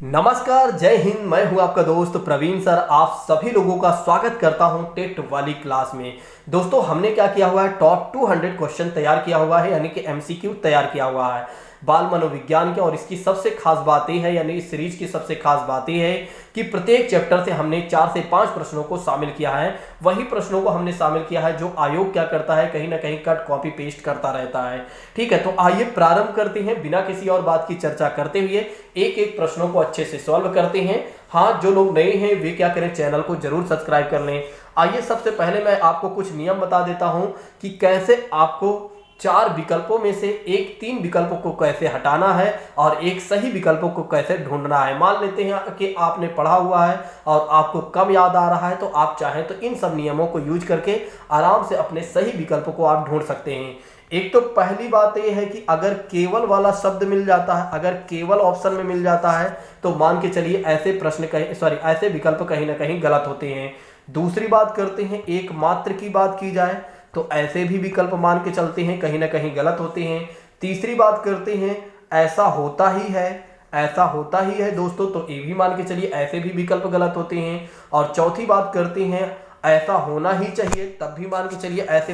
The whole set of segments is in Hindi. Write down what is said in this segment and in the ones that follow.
नमस्कार, जय हिंद। मैं हूं आपका दोस्त प्रवीण सर। आप सभी लोगों का स्वागत करता हूं टेट वाली क्लास में। दोस्तों, हमने क्या किया हुआ है, टॉप 200 क्वेश्चन तैयार किया हुआ है, यानी कि एमसीक्यू तैयार किया हुआ है बाल मनोविज्ञान के। और इसकी सबसे खास बात यह है, यानी इस सीरीज की सबसे खास बात यह है कि प्रत्येक चैप्टर से हमने 4 से 5 प्रश्नों को शामिल किया है। वही प्रश्नों को हमने शामिल किया है जो आयोग क्या करता है, कहीं ना कहीं कट कॉपी पेस्ट करता रहता है। ठीक है, तो आइए प्रारंभ करते हैं बिना किसी और बात की चर्चा करते हुए। एक एक प्रश्नों को अच्छे से सॉल्व करते हैं। हाँ, जो लोग नए हैं वे क्या करें, चैनल को जरूर सब्सक्राइब कर लें। आइए सबसे पहले मैं आपको कुछ नियम बता देता हूं कि कैसे आपको 4 विकल्पों में से एक 3 विकल्पों को कैसे हटाना है और एक सही विकल्पों को कैसे ढूंढना है। मान लेते हैं कि आपने पढ़ा हुआ है और आपको कम याद आ रहा है, तो आप चाहें तो इन सब नियमों को यूज करके आराम से अपने सही विकल्पों को आप ढूंढ सकते हैं। एक तो पहली बात यह है कि अगर केवल वाला शब्द मिल जाता है, अगर केवल ऑप्शन में मिल जाता है, तो मान के चलिए ऐसे प्रश्न ऐसे विकल्प कहीं ना कहीं गलत होते हैं। दूसरी बात करते हैं, एकमात्र की बात की जाए तो ऐसे भी विकल्प मान के चलते हैं, कहीं ना कहीं गलत होते हैं। तीसरी बात करते हैं, ऐसा होता ही है, ऐसा होता ही है दोस्तों, तो ये भी मान के चलिए ऐसे भी विकल्प गलत होते हैं। और चौथी बात करते हैं, ऐसा होना ही चाहिए, तब भी मान के चलिए ऐसे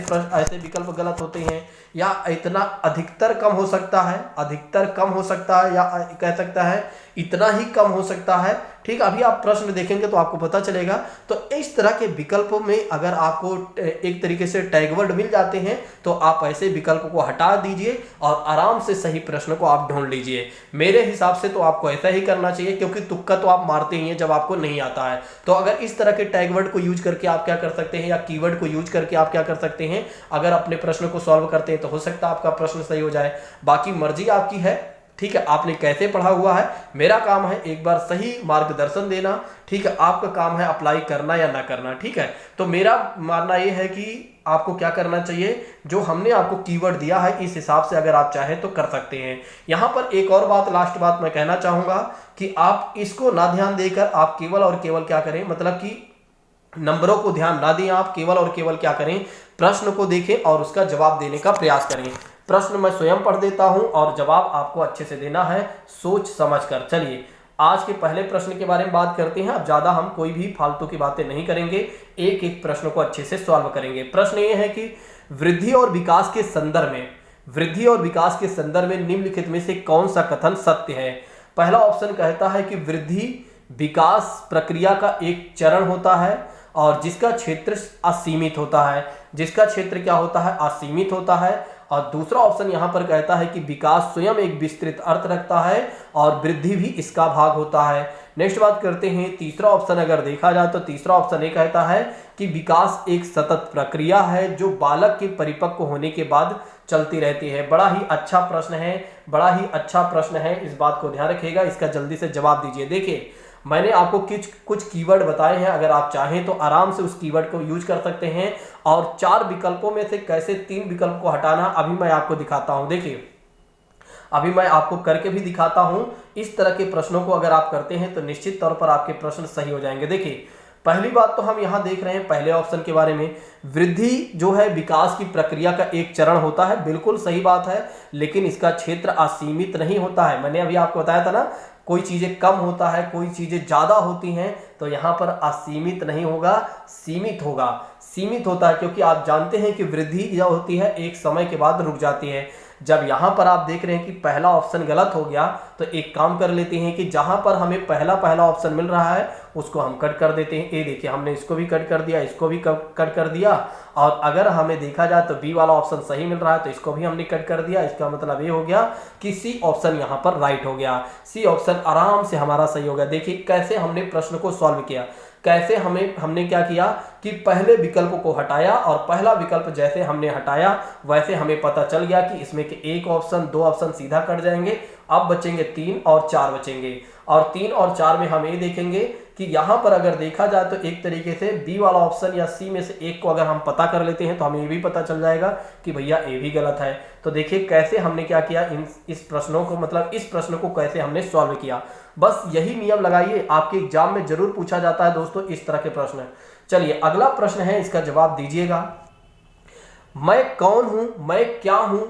विकल्प गलत होते हैं। या इतना अधिकतर कम हो सकता है, अधिकतर कम हो सकता है, या कह सकता है इतना ही कम हो सकता है। ठीक, अभी आप प्रश्न देखेंगे तो आपको पता चलेगा। तो इस तरह के विकल्पों में अगर आपको एक तरीके से टैगवर्ड मिल जाते हैं, तो आप ऐसे विकल्प को हटा दीजिए और आराम से सही प्रश्न को आप ढूंढ लीजिए। मेरे हिसाब से तो आपको ऐसा ही करना चाहिए, क्योंकि तुक्का तो आप मारते ही हैं जब आपको नहीं आता है। तो अगर इस तरह के टैगवर्ड को यूज करके आप क्या कर सकते हैं, या कीवर्ड को यूज करके आप क्या कर सकते हैं, अगर अपने प्रश्न को सॉल्व करते हैं तो हो सकता है आपका प्रश्न सही हो जाए। बाकी मर्जी आपकी है। ठीक है, आपने कैसे पढ़ा हुआ है, मेरा काम है एक बार सही मार्गदर्शन देना। ठीक है, आपका काम है अप्लाई करना या ना करना। ठीक है, तो मेरा मानना यह है कि आपको क्या करना चाहिए, जो हमने आपको कीवर्ड दिया है इस हिसाब से अगर आप चाहें तो कर सकते हैं। यहां पर एक और बात, लास्ट बात मैं कहना चाहूंगा कि आप इसको ना ध्यान देकर आप केवल और केवल क्या करें, मतलब कि नंबरों को ध्यान ना दें, आप केवल और केवल क्या करें, प्रश्न को देखें और उसका जवाब देने का प्रयास करें। प्रश्न मैं स्वयं पढ़ देता हूं और जवाब आपको अच्छे से देना है, सोच समझकर। चलिए आज के पहले प्रश्न के बारे में बात करते हैं। अब ज्यादा हम कोई भी फालतू की बातें नहीं करेंगे, एक एक प्रश्न को अच्छे से सॉल्व करेंगे। प्रश्न ये है कि वृद्धि और विकास के संदर्भ में निम्नलिखित में से कौन सा कथन सत्य है। पहला ऑप्शन कहता है कि वृद्धि विकास प्रक्रिया का एक चरण होता है और जिसका क्षेत्र असीमित होता है, जिसका क्षेत्र क्या होता है, असीमित होता है। और दूसरा ऑप्शन यहां पर कहता है कि विकास स्वयं एक विस्तृत अर्थ रखता है और वृद्धि भी इसका भाग होता है। नेक्स्ट बात करते हैं, तीसरा ऑप्शन अगर देखा जाए तो तीसरा ऑप्शन ये कहता है कि विकास एक सतत प्रक्रिया है जो बालक के परिपक्व होने के बाद चलती रहती है। बड़ा ही अच्छा प्रश्न है, बड़ा ही अच्छा प्रश्न है, इस बात को ध्यान रखिएगा, इसका जल्दी से जवाब दीजिए। देखिए, मैंने आपको कुछ कीवर्ड बताए हैं, अगर आप चाहें तो आराम से उस कीवर्ड को यूज कर सकते हैं। और 4 विकल्पों में से कैसे 3 विकल्प को हटाना अभी मैं आपको दिखाता हूं। देखिए, अभी मैं आपको करके भी दिखाता हूं। इस तरह के प्रश्नों को अगर आप करते हैं तो निश्चित तौर पर आपके प्रश्न सही हो जाएंगे। देखिए, पहली बात तो हम यहां देख रहे हैं पहले ऑप्शन के बारे में, वृद्धि जो है विकास की प्रक्रिया का एक चरण होता है। बिल्कुल सही बात है, लेकिन इसका क्षेत्र असीमित नहीं होता है। मैंने अभी आपको बताया था ना, कोई चीजें कम होता है, कोई चीजें ज्यादा होती हैं, तो यहां पर असीमित नहीं होगा, सीमित होगा। सीमित होता है क्योंकि आप जानते हैं कि वृद्धि जो होती है एक समय के बाद रुक जाती है। जब यहां पर आप देख रहे हैं कि पहला ऑप्शन गलत हो गया, तो एक काम कर लेते हैं कि जहां पर हमें पहला ऑप्शन मिल रहा है उसको हम कट कर देते हैं। ये देखिए, हमने इसको भी कट कर दिया, इसको भी कट कर दिया। और अगर हमें देखा जाए तो बी वाला ऑप्शन सही मिल रहा है तो इसको भी हमने कट कर दिया। इसका मतलब ये हो गया कि सी ऑप्शन यहां पर राइट हो गया, सी ऑप्शन आराम से हमारा सही हो गया। देखिए कैसे हमने प्रश्न को सॉल्व किया, कैसे हमने क्या किया कि पहले विकल्प को हटाया और पहला विकल्प जैसे हमने हटाया वैसे हमें पता चल गया कि इसमें के एक ऑप्शन 2 ऑप्शन सीधा कट जाएंगे। अब बचेंगे 3 और 4 बचेंगे। और 3 और 4 में हम ये देखेंगे कि यहां पर अगर देखा जाए तो एक तरीके से बी वाला ऑप्शन या सी में से एक को अगर हम पता कर लेते हैं तो हमें ये भी पता चल जाएगा कि भैया ये भी गलत है। तो देखिए कैसे हमने क्या किया, इस प्रश्नों को, मतलब इस प्रश्न को कैसे हमने सॉल्व किया। बस यही नियम लगाइए, आपके एग्जाम में जरूर पूछा जाता है दोस्तों इस तरह के प्रश्न। चलिए अगला प्रश्न है, इसका जवाब दीजिएगा। मैं कौन हूं, मैं क्या हूं,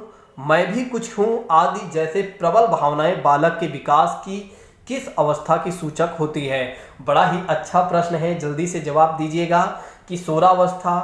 मैं भी कुछ हूं आदि जैसे प्रबल भावनाएं बालक के विकास की किस अवस्था की सूचक होती है? बड़ा ही अच्छा प्रश्न है, जल्दी से जवाब दीजिएगा। किशोरावस्था,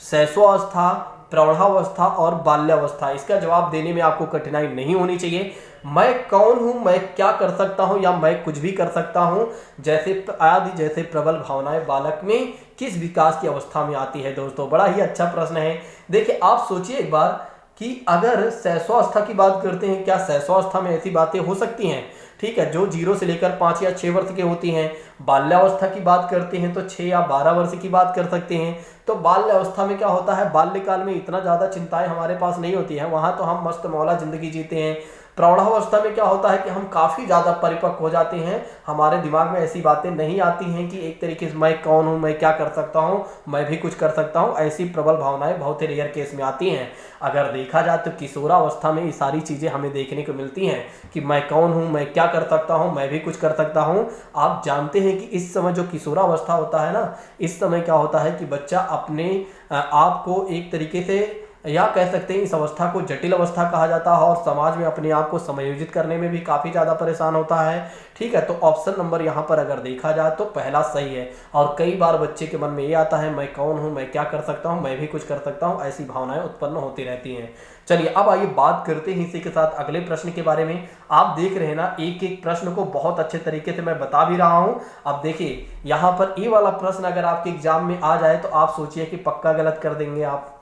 शैशवावस्था, प्रौढ़ावस्था और बाल्यावस्था। इसका जवाब देने में आपको कठिनाई नहीं होनी चाहिए। मैं कौन हूं, मैं क्या कर सकता हूं या मैं कुछ भी कर सकता हूं जैसे आदि जैसे प्रबल भावनाएं बालक में किस विकास की अवस्था में आती है? दोस्तों बड़ा ही अच्छा प्रश्न है। देखिए आप सोचिए एक बार कि अगर शैशवावस्था की बात करते हैं, क्या शैशवावस्था में ऐसी बातें हो सकती हैं? ठीक है, जो 0 से लेकर 5 या 6 वर्ष के होती हैं। बाल्यावस्था की बात करते हैं तो 6 या 12 वर्ष की बात कर सकते हैं। तो बाल्यावस्था में क्या होता है, बाल्यकाल में इतना ज़्यादा चिंताएं हमारे पास नहीं होती हैं, वहाँ तो हम मस्त मौला जिंदगी जीते हैं। प्रौढ़ावस्था में क्या होता है कि हम काफ़ी ज़्यादा परिपक्व हो जाते हैं, हमारे दिमाग में ऐसी बातें नहीं आती हैं कि एक तरीके से मैं कौन हूँ, मैं क्या कर सकता हूँ, मैं भी कुछ कर सकता हूँ। ऐसी प्रबल भावनाएं बहुत ही रेयर केस में आती हैं। अगर देखा जाए तो किशोरावस्था में ये सारी चीज़ें हमें देखने को मिलती हैं कि मैं कौन हूँ, मैं क्या कर सकता हूँ, मैं भी कुछ कर सकता हूँ। आप जानते हैं कि इस समय जो किशोरावस्था होता है ना, इस समय क्या होता है कि बच्चा अपने आप को एक तरीके से या कह सकते हैं इस अवस्था को जटिल अवस्था कहा जाता है और समाज में अपने आप को समायोजित करने में भी काफ़ी ज़्यादा परेशान होता है। ठीक है, तो ऑप्शन नंबर यहाँ पर अगर देखा जाए तो पहला सही है। और कई बार बच्चे के मन में ये आता है मैं कौन हूँ, मैं क्या कर सकता हूँ, मैं भी कुछ कर सकता हूँ, ऐसी भावनाएं उत्पन्न होती रहती हैं। चलिए अब आइए बात करते हैं इसी के साथ अगले प्रश्न के बारे में। आप देख रहे हैं ना, एक एक प्रश्न को बहुत अच्छे तरीके से मैं बता भी रहा हूँ। अब देखिए यहाँ पर ये वाला प्रश्न अगर आपके एग्जाम में आ जाए तो आप सोचिए कि पक्का गलत कर देंगे आप।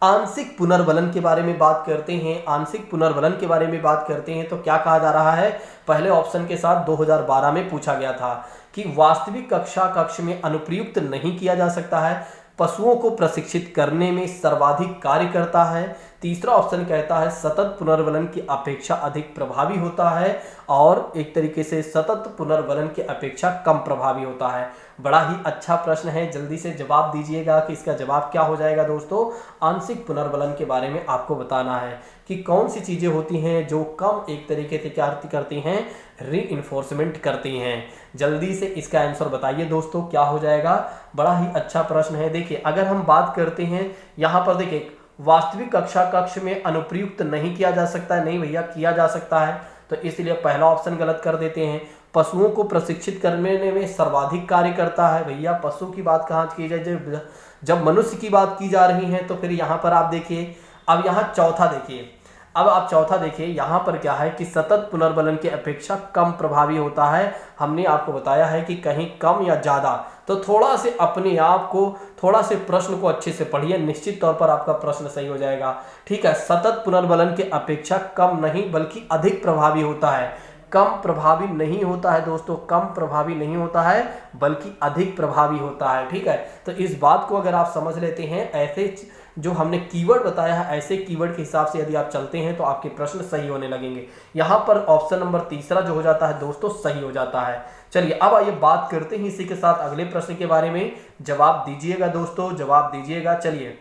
आंशिक पुनर्बलन के बारे में बात करते हैं, आंशिक पुनर्बलन के बारे में बात करते हैं तो क्या कहा जा रहा है? पहले ऑप्शन के साथ 2012 में पूछा गया था कि वास्तविक कक्षा कक्ष में अनुप्रयुक्त नहीं किया जा सकता है, पशुओं को प्रशिक्षित करने में सर्वाधिक कार्य करता है। तीसरा ऑप्शन कहता है सतत पुनर्बलन की अपेक्षा अधिक प्रभावी होता है, और एक तरीके से सतत पुनर्बलन की अपेक्षा कम प्रभावी होता है। बड़ा ही अच्छा प्रश्न है, जल्दी से जवाब दीजिएगा कि इसका जवाब क्या हो जाएगा। दोस्तों आंशिक पुनर्बलन के बारे में आपको बताना है कि कौन सी चीज़ें होती हैं जो कम एक तरीके से क्या करती हैं, रीइंफोर्समेंट करती हैं। जल्दी से इसका आंसर बताइए दोस्तों क्या हो जाएगा। बड़ा ही अच्छा प्रश्न है। देखिए अगर हम बात करते हैं यहाँ पर, देखिए वास्तविक कक्षा कक्ष में अनुप्रयुक्त नहीं किया जा सकता है, नहीं भैया किया जा सकता है, तो इसलिए पहला ऑप्शन गलत कर देते हैं। पशुओं को प्रशिक्षित करने में सर्वाधिक कार्य करता है, भैया पशु की बात कहाँ की जाए, जब मनुष्य की बात की जा रही है तो फिर यहाँ पर आप देखिए। अब यहाँ चौथा देखिए, अब आप चौथा देखिए, यहाँ पर क्या है कि सतत पुनर्बलन की अपेक्षा कम प्रभावी होता है। हमने आपको बताया है कि कहीं कम या ज़्यादा, तो थोड़ा से अपने आप को, थोड़ा से प्रश्न को अच्छे से पढ़िए, निश्चित तौर पर आपका प्रश्न सही हो जाएगा। ठीक है, सतत पुनर्बलन की अपेक्षा कम नहीं बल्कि अधिक प्रभावी होता है। कम प्रभावी नहीं होता है दोस्तों, कम प्रभावी नहीं होता है बल्कि अधिक प्रभावी होता है। ठीक है, तो इस बात को अगर आप समझ लेते हैं, ऐसे जो हमने कीवर्ड बताया है ऐसे कीवर्ड के हिसाब से यदि आप चलते हैं तो आपके प्रश्न सही होने लगेंगे। यहाँ पर ऑप्शन नंबर तीसरा जो हो जाता है दोस्तों सही हो जाता है। चलिए अब आइए बात करते हैं इसी के साथ अगले प्रश्न के बारे में। जवाब दीजिएगा दोस्तों, जवाब दीजिएगा। चलिए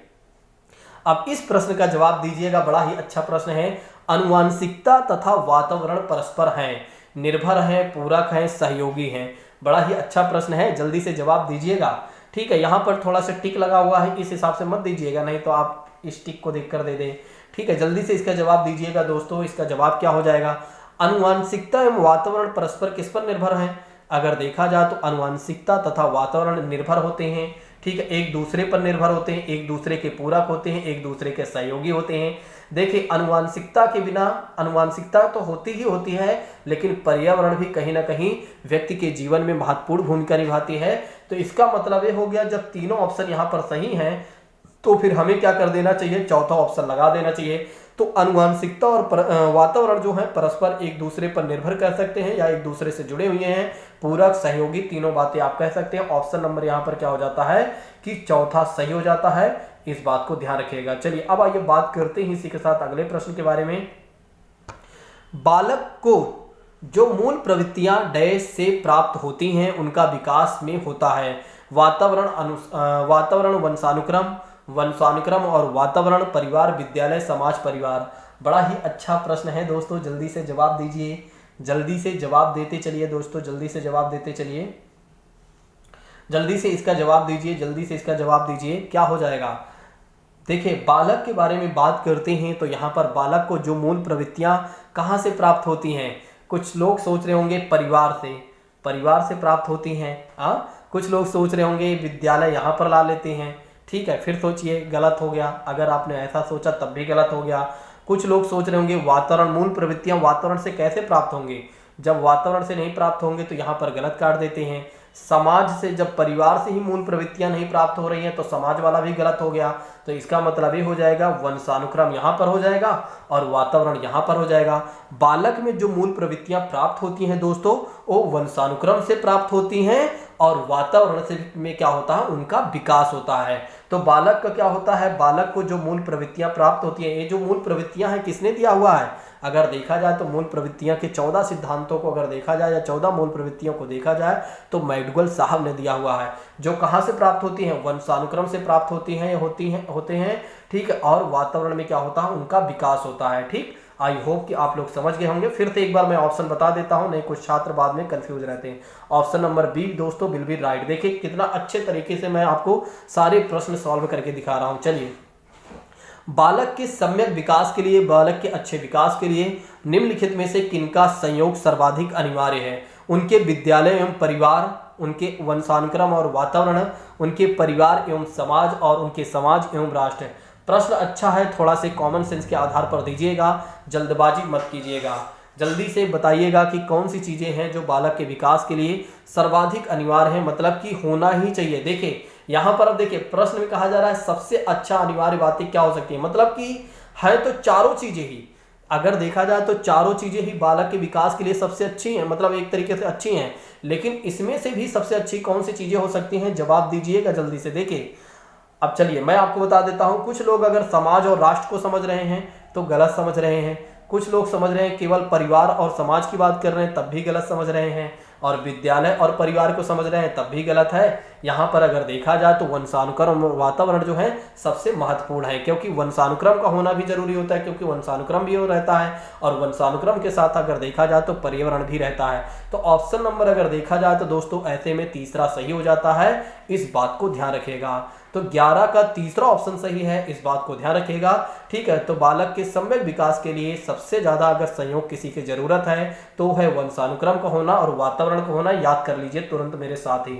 अब इस प्रश्न का जवाब दीजिएगा, बड़ा ही अच्छा प्रश्न है। अनुवांशिकता तथा वातावरण परस्पर हैं, निर्भर हैं, पूरक हैं, सहयोगी हैं। बड़ा ही अच्छा प्रश्न है, जल्दी से जवाब दीजिएगा। ठीक है, यहाँ पर थोड़ा सा टिक लगा हुआ है, इस हिसाब से मत दीजिएगा, नहीं तो आप इस टिक को देखकर दे दें। ठीक है, जल्दी से इसका जवाब दीजिएगा दोस्तों। इसका जवाब क्या हो जाएगा? अनुवांशिकता एवं वातावरण परस्पर किस पर निर्भर हैं? अगर देखा जाए तो अनुवांशिकता तथा वातावरण निर्भर होते हैं। ठीक है, एक दूसरे पर निर्भर होते हैं, एक दूसरे के पूरक होते हैं, एक दूसरे के सहयोगी होते हैं। देखिए अनुवांशिकता के बिना, अनुवांशिकता तो होती ही होती है, लेकिन पर्यावरण भी कहीं ना कहीं व्यक्ति के जीवन में महत्वपूर्ण भूमिका निभाती है। तो इसका मतलब ये हो गया, जब तीनों ऑप्शन यहाँ पर सही हैं तो फिर हमें क्या कर देना चाहिए, चौथा ऑप्शन लगा देना चाहिए। तो अनुवांशिकता और वातावरण जो है परस्पर एक दूसरे पर निर्भर कर सकते हैं या एक दूसरे से जुड़े हुए हैं, पूरक, सहयोगी, तीनों बातें आप कह सकते हैं। ऑप्शन नंबर यहाँ पर क्या हो जाता है कि चौथा सही हो जाता है, इस बात को ध्यान रखिएगा। चलिए अब आइए बात करते हैं इसी के साथ अगले प्रश्न के बारे में। बालक को जो मूल प्रवृत्तियां डैश से प्राप्त होती हैं उनका विकास में होता है। वातावरण वंशानुक्रम, वंशानुक्रम और वातावरण, परिवार, विद्यालय, समाज, परिवार। बड़ा ही अच्छा प्रश्न है दोस्तों, जल्दी से जवाब दीजिए, जल्दी से जवाब देते चलिए दोस्तों, जल्दी से जवाब देते चलिए, जल्दी से इसका जवाब दीजिए, जल्दी से इसका जवाब दीजिए, क्या हो जाएगा। देखिए बालक के बारे में बात करते हैं तो यहाँ पर बालक को जो मूल प्रवृत्तियाँ कहाँ से प्राप्त होती हैं, कुछ लोग सोच रहे होंगे परिवार से प्राप्त होती हैं। कुछ लोग सोच रहे होंगे विद्यालय यहाँ पर ला लेते हैं। ठीक है, फिर सोचिए, गलत हो गया। अगर आपने ऐसा सोचा तब भी गलत हो गया। कुछ लोग सोच रहे होंगे वातावरण, मूल प्रवृत्तियां वातावरण से कैसे प्राप्त होंगे, जब वातावरण से नहीं प्राप्त होंगे तो यहाँ पर गलत काट देते हैं। समाज से, जब परिवार से ही मूल प्रवृत्तियां नहीं प्राप्त हो रही हैं तो समाज वाला भी गलत हो गया। तो इसका मतलब ये हो जाएगा वंशानुक्रम यहाँ पर हो जाएगा और वातावरण यहाँ पर हो जाएगा। बालक में जो मूल प्रवृत्तियां प्राप्त होती हैं दोस्तों, वो वंशानुक्रम से प्राप्त होती हैं और वातावरण से में क्या होता है, उनका विकास होता है। तो बालक का क्या होता है, बालक को जो मूल प्रवृत्तियां प्राप्त होती हैं, ये जो मूल प्रवृत्तियां हैं किसने दिया हुआ है, अगर देखा जाए तो मूल प्रवृत्तियां के 14 सिद्धांतों को अगर देखा जाए या 14 मूल प्रवृत्तियों को देखा जाए तो मैकडुगल साहब ने दिया हुआ है। जो कहाँ से प्राप्त होती हैं, वंशानुक्रम से प्राप्त होती हैं, होते हैं। ठीक है, और वातावरण में क्या होता है, उनका विकास होता है। ठीक, आई होप कि आप लोग समझ गए होंगे। फिर से एक बार मैं ऑप्शन बता देता हूं, नहीं कुछ छात्र बाद में कंफ्यूज रहते हैं। ऑप्शन नंबर बी दोस्तों विल बी राइट। देखिए कितना अच्छे तरीके से मैं आपको सारे प्रश्न सॉल्व करके दिखा रहा हूं। चलिए, बालक के सम्यक विकास के लिए, बालक के अच्छे विकास के लिए निम्नलिखित में से किनका संयोग सर्वाधिक अनिवार्य है। उनके विद्यालय एवं परिवार, उनके वंशानुक्रम और वातावरण, उनके परिवार एवं समाज और उनके समाज एवं राष्ट्र। प्रश्न अच्छा है, थोड़ा से कॉमन सेंस के आधार पर दीजिएगा, जल्दबाजी मत कीजिएगा। जल्दी से बताइएगा कि कौन सी चीजें हैं जो बालक के विकास के लिए सर्वाधिक अनिवार्य है, मतलब कि होना ही चाहिए। देखिए यहाँ पर अब देखिए प्रश्न में कहा जा रहा है सबसे अच्छा अनिवार्य बातें क्या हो सकती है, मतलब कि है तो चारों चीजें ही, अगर देखा जाए तो चारों चीजें ही बालक के विकास के लिए सबसे अच्छी हैं, मतलब एक तरीके से अच्छी हैं। लेकिन इसमें से भी सबसे अच्छी कौन सी चीजें हो सकती हैं, जवाब दीजिएगा जल्दी से। देखिए अब चलिए मैं आपको बता देता हूं, कुछ लोग अगर समाज और राष्ट्र को समझ रहे हैं तो गलत समझ रहे हैं। कुछ लोग समझ रहे हैं केवल परिवार और समाज की बात कर रहे हैं तब भी गलत समझ रहे हैं, और विद्यालय और परिवार को समझ रहे हैं तब भी गलत है। यहाँ पर अगर देखा जाए तो वंशानुक्रम और वातावरण जो है सबसे महत्वपूर्ण है, क्योंकि वंशानुक्रम का होना भी जरूरी होता है, क्योंकि वंशानुक्रम भी रहता है और वंशानुक्रम के साथ अगर देखा जाए तो पर्यावरण भी रहता है। तो ऑप्शन नंबर अगर देखा जाए तो दोस्तों ऐसे में तीसरा सही हो जाता है, इस बात को ध्यान रखिएगा। तो 11 का तीसरा ऑप्शन सही है, इस बात को ध्यान रखिएगा। ठीक है, तो बालक के सम्यक विकास के लिए सबसे ज्यादा अगर संयोग किसी की जरूरत है तो है वंशानुक्रम का होना और वातावरण का होना। याद कर लीजिए तुरंत मेरे साथ ही।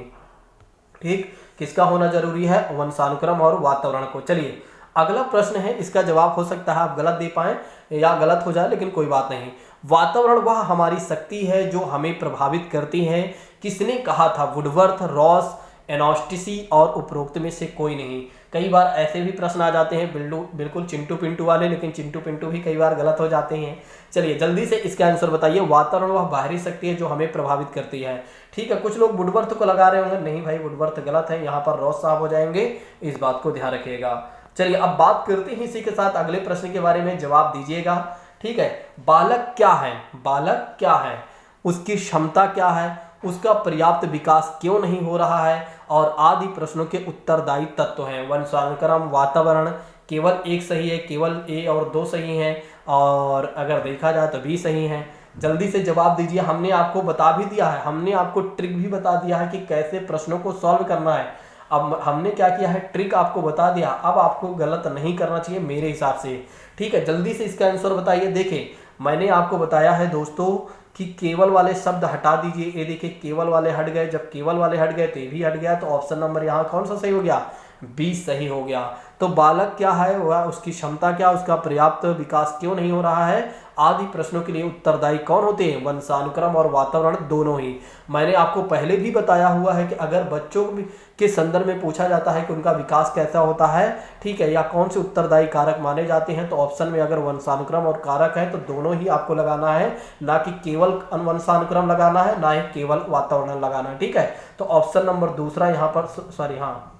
ठीक, किसका होना जरूरी है, वंशानुक्रम और वातावरण को। चलिए अगला प्रश्न है, इसका जवाब हो सकता है आप गलत दे पाएं या गलत हो जाए, लेकिन कोई बात नहीं। वातावरण वह हमारी शक्ति है जो हमें प्रभावित करती है, किसने कहा था, वुडवर्थ, रॉस, एनोस्टिसी और उपरोक्त में से कोई नहीं। कई बार ऐसे भी प्रश्न आ जाते हैं बिल्कुल चिंटू पिंटू वाले, लेकिन चिंटू पिंटू भी कई बार गलत हो जाते हैं। चलिए जल्दी से इसका आंसर बताइए। वातावरण वह बाहरी शक्ति है जो हमें प्रभावित करती है। ठीक है, कुछ लोग वुडवर्थ को लगा रहे होंगे, नहीं भाई वुडवर्थ गलत है, यहाँ पर रॉस साहब हो जाएंगे, इस बात को ध्यान रखिएगा। चलिए अब बात करते हैं इसी के साथ अगले प्रश्न के बारे में, जवाब दीजिएगा। ठीक है, बालक क्या है, बालक क्या है, उसकी क्षमता क्या है, उसका पर्याप्त विकास क्यों नहीं हो रहा है, और आदि प्रश्नों के उत्तरदायी तत्व हैं। वंशानुक्रम, वातावरण, केवल एक सही है, केवल ए और 2 सही हैं, और अगर देखा जाए तो भी सही है। जल्दी से जवाब दीजिए। हमने आपको बता भी दिया है, हमने आपको ट्रिक भी बता दिया है कि कैसे प्रश्नों को सॉल्व करना है। अब हमने क्या किया है, ट्रिक आपको बता दिया, अब आपको गलत नहीं करना चाहिए मेरे हिसाब से। ठीक है, जल्दी से इसका आंसर बताइए। देखिए मैंने आपको बताया है दोस्तों कि केवल वाले शब्द हटा दीजिए। ये देखिए केवल वाले हट गए, जब केवल वाले हट गए तो ये भी हट गया, तो ऑप्शन नंबर यहाँ कौन सा सही हो गया, बी सही हो गया। तो बालक क्या है, वह उसकी क्षमता क्या, उसका पर्याप्त विकास क्यों नहीं हो रहा है, आदि प्रश्नों के लिए उत्तरदायी कौन होते हैं, वंशानुक्रम और वातावरण दोनों ही। मैंने आपको पहले भी बताया हुआ है कि अगर बच्चों के संदर्भ में पूछा जाता है कि उनका विकास कैसा होता है, ठीक है, या कौन से उत्तरदायी कारक माने जाते हैं, तो ऑप्शन में अगर वंशानुक्रम और कारक है तो दोनों ही आपको लगाना है, ना कि केवल वंशानुक्रम लगाना है, ना ही केवल वातावरण लगाना है। ठीक है, तो ऑप्शन नंबर दूसरा यहाँ पर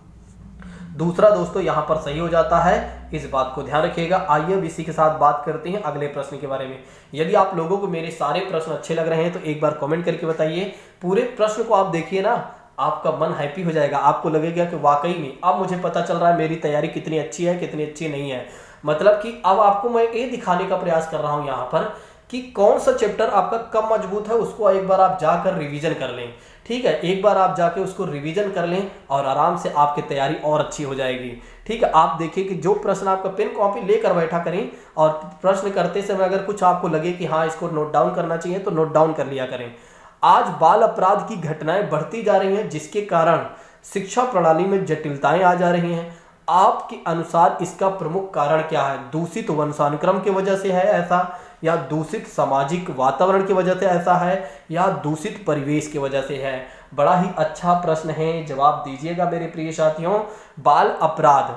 दूसरा दोस्तों यहाँ पर सही हो जाता है, इस बात को ध्यान रखिएगा। आइए अब इसी के साथ बात करते हैं अगले प्रश्न के बारे में। यदि आप लोगों को मेरे सारे प्रश्न अच्छे लग रहे हैं तो एक बार कमेंट करके बताइए। पूरे प्रश्न को आप देखिए ना, आपका मन हैप्पी हो जाएगा, आपको लगेगा कि वाकई में अब मुझे पता चल रहा है मेरी तैयारी कितनी अच्छी है कितनी अच्छी नहीं है। मतलब कि अब आपको मैं ये दिखाने का प्रयास कर रहा हूँ यहाँ पर कि कौन सा चैप्टर आपका कम मजबूत है, उसको एक बार आप जाकर रिवीजन कर लें। ठीक है, एक बार आप जाके उसको रिवीजन कर लें और आराम से आपकी तैयारी और अच्छी हो जाएगी। ठीक है, आप देखिए कि जो प्रश्न आपका पेन कॉपी लेकर बैठा करें और प्रश्न करते समय अगर कुछ आपको लगे कि हाँ इसको नोट डाउन करना चाहिए तो नोट डाउन कर लिया करें। आज बाल अपराध की घटनाएं बढ़ती जा रही हैं, जिसके कारण शिक्षा प्रणाली में जटिलताएं आ जा रही हैं। आपके अनुसार इसका प्रमुख कारण क्या है? दूषित वंशानुक्रम की वजह से है ऐसा, या दूषित सामाजिक वातावरण की वजह से ऐसा है, या दूषित परिवेश की वजह से है? बड़ा ही अच्छा प्रश्न है, जवाब दीजिएगा मेरे प्रिय साथियों। बाल अपराध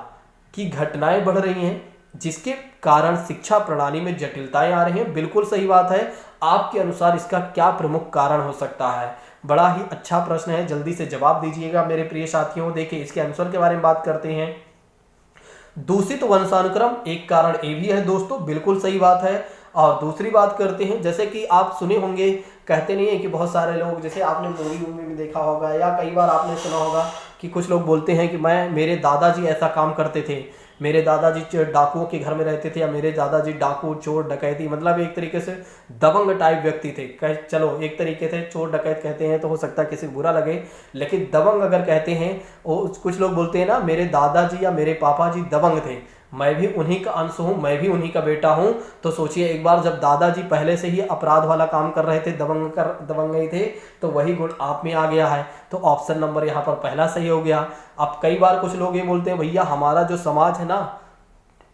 की घटनाएं बढ़ रही हैं, जिसके कारण शिक्षा प्रणाली में जटिलताएं आ रही हैं। बिल्कुल सही बात है। आपके अनुसार इसका क्या प्रमुख कारण हो सकता है? बड़ा ही अच्छा प्रश्न है, जल्दी से जवाब दीजिएगा मेरे प्रिय साथियों। देखिए इसके आंसर के बारे में बात करते हैं। दूषित वंशानुक्रम एक कारण ए भी है दोस्तों, बिल्कुल सही बात है। और दूसरी बात करते हैं, जैसे कि आप सुने होंगे, कहते नहीं है कि बहुत सारे लोग, जैसे आपने मूवी में देखा होगा या कई बार आपने सुना होगा कि कुछ लोग बोलते हैं कि मेरे दादाजी ऐसा काम करते थे, मेरे दादाजी डाकुओं के घर में रहते थे, या मेरे दादाजी डाकू चोर डकैती, मतलब एक तरीके से दबंग टाइप व्यक्ति थे। चलो एक तरीके से चोर डकैत कहते हैं तो हो सकता है किसी को बुरा लगे, लेकिन दबंग अगर कहते हैं, वो कुछ लोग बोलते हैं ना मेरे दादाजी या मेरे पापा जी दबंग थे, मैं भी उन्हीं का अंश हूँ, मैं भी उन्हीं का बेटा हूँ। तो सोचिए एक बार जब दादाजी पहले से ही अपराध वाला काम कर रहे थे, दबंग ही थे, तो वही गुण आप में आ गया है। तो ऑप्शन नंबर यहाँ पर पहला सही हो गया। अब कई बार कुछ लोग ये बोलते हैं भैया हमारा जो समाज है ना,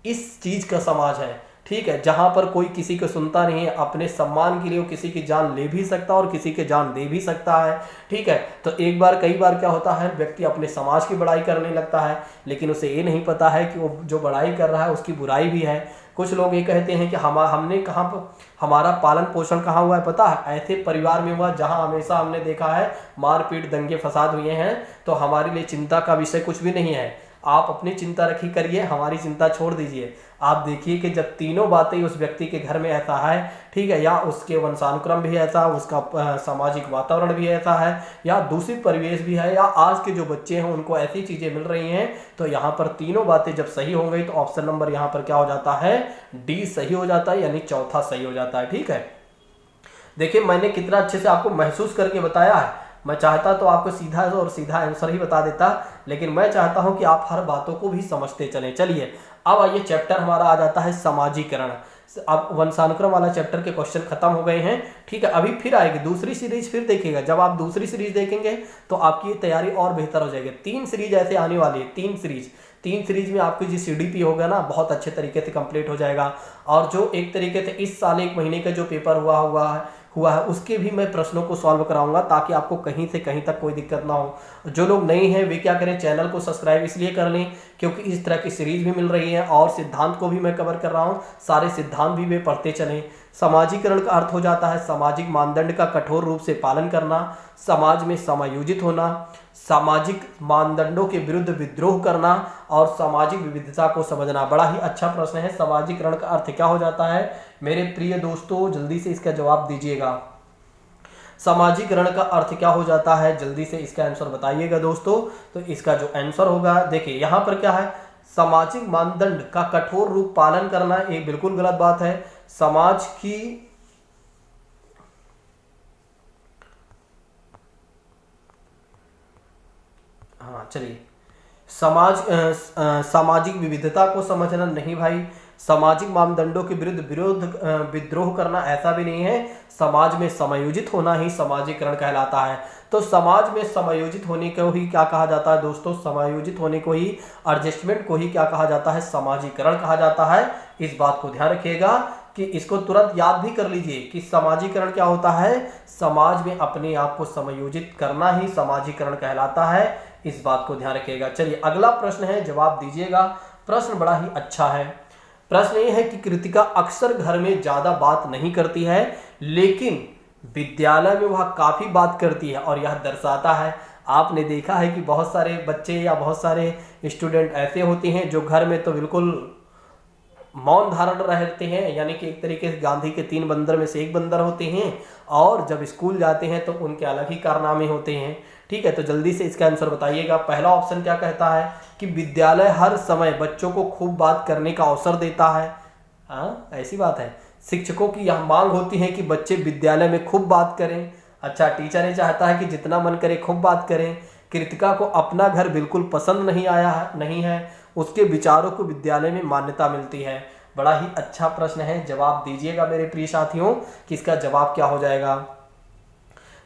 इस चीज का समाज है, ठीक है, जहां पर कोई किसी को सुनता नहीं है, अपने सम्मान के लिए वो किसी की जान ले भी सकता है और किसी की जान दे भी सकता है। ठीक है, तो कई बार क्या होता है, व्यक्ति अपने समाज की बड़ाई करने लगता है, लेकिन उसे ये नहीं पता है कि वो जो बड़ाई कर रहा है उसकी बुराई भी है। कुछ लोग ये कहते हैं कि हमने कहाँ पर हमारा पालन पोषण कहाँ हुआ है पता है? ऐसे परिवार में हुआ जहाँ हमेशा हमने देखा है मारपीट दंगे फसाद हुए हैं, तो हमारे लिए चिंता का विषय कुछ भी नहीं है। आप अपनी चिंता रखी करिए, हमारी चिंता छोड़ दीजिए। आप देखिए कि जब तीनों बातें उस व्यक्ति के घर में ऐसा है, ठीक है, या उसके वंशानुक्रम भी ऐसा, उसका सामाजिक वातावरण भी ऐसा है, या दूषित परिवेश भी है, या आज के जो बच्चे हैं उनको ऐसी चीजें मिल रही हैं, तो यहाँ पर तीनों बातें जब सही हो गई तो ऑप्शन नंबर यहाँ पर क्या हो जाता है? डी सही हो जाता है, यानी चौथा सही हो जाता है। ठीक है, देखिए मैंने कितना अच्छे से आपको महसूस करके बताया है। मैं चाहता तो आपको सीधा और सीधा आंसर ही बता देता, लेकिन मैं चाहता हूं कि आप हर बातों को भी समझते चलें। चलिए अब आइए, चैप्टर हमारा आ जाता है समाजीकरण। अब वंशानुक्रम वाला चैप्टर के क्वेश्चन खत्म हो गए हैं। ठीक है, अभी फिर आएगी दूसरी सीरीज, फिर देखिएगा। जब आप दूसरी सीरीज देखेंगे तो आपकी तैयारी और बेहतर हो जाएगी। 3 सीरीज ऐसे आने वाली है, 3 सीरीज में आपकी जो CDP होगा ना, बहुत अच्छे तरीके से कंप्लीट हो जाएगा। और जो एक तरीके से इस साल 1 महीने का जो पेपर हुआ है उसके भी मैं प्रश्नों को सॉल्व कराऊंगा, ताकि आपको कहीं से कहीं तक कोई दिक्कत ना हो। जो लोग नए हैं वे क्या करें, चैनल को सब्सक्राइब इसलिए कर लें क्योंकि इस तरह की सीरीज भी मिल रही है, और सिद्धांत को भी मैं कवर कर रहा हूँ, सारे सिद्धांत भी वे पढ़ते चलें। समाजीकरण का अर्थ हो जाता है सामाजिक मानदंड का कठोर रूप से पालन करना, समाज में समायोजित होना, सामाजिक मानदंडों के विरुद्ध विद्रोह करना, और सामाजिक विविधता को समझना। बड़ा ही अच्छा प्रश्न है, समाजीकरण का अर्थ क्या हो जाता है मेरे प्रिय दोस्तों? जल्दी से इसका जवाब दीजिएगा। समाजीकरण का अर्थ क्या हो जाता है? जल्दी से इसका आंसर बताइएगा दोस्तों। तो इसका जो आंसर होगा, देखिए यहाँ पर क्या है, सामाजिक मानदंड का कठोर रूप पालन करना, ये बिल्कुल गलत बात है। समाज की चलिए सामाजिक विविधता को समझना नहीं भाई, सामाजिक मानदंडों के विरुद्ध विद्रोह करना ऐसा भी नहीं है। समाज में समायोजित होना ही समाजीकरण कहलाता है। तो समाज में समायोजित होने को ही क्या कहा जाता है दोस्तों? समायोजित होने को ही, एडजस्टमेंट को ही क्या कहा जाता है? समाजीकरण कहा जाता है। इस बात को ध्यान रखिएगा कि इसको तुरंत याद भी कर लीजिए कि समाजीकरण क्या होता है। समाज में अपने आप को समायोजित करना ही समाजीकरण कहलाता है। इस बात को ध्यान रखिएगा। चलिए अगला प्रश्न है, जवाब दीजिएगा। प्रश्न बड़ा ही अच्छा है। प्रश्न ये है कि कृतिका अक्सर घर में ज्यादा बात नहीं करती है, लेकिन विद्यालय में वह काफी बात करती है, और यह दर्शाता है। आपने देखा है कि बहुत सारे बच्चे या बहुत सारे स्टूडेंट ऐसे होते हैं जो घर में तो बिल्कुल मौन धारण रहते हैं, यानी कि एक तरीके से गांधी के 3 बंदर में से एक बंदर होते हैं, और जब स्कूल जाते हैं तो उनके अलग ही कारनामे होते हैं। ठीक है, तो जल्दी से इसका आंसर बताइएगा। पहला ऑप्शन क्या कहता है कि विद्यालय हर समय बच्चों को खूब बात करने का अवसर देता है। हाँ, ऐसी बात है शिक्षकों की यह मांग होती है कि बच्चे विद्यालय में खूब बात करें। अच्छा, टीचर ये चाहता है कि जितना मन करे खूब बात करें। कृतिका को अपना घर बिल्कुल पसंद नहीं है, उसके विचारों को विद्यालय में मान्यता मिलती है। बड़ा ही अच्छा प्रश्न है, जवाब दीजिएगा मेरे प्रिय साथियों कि इसका जवाब क्या हो जाएगा।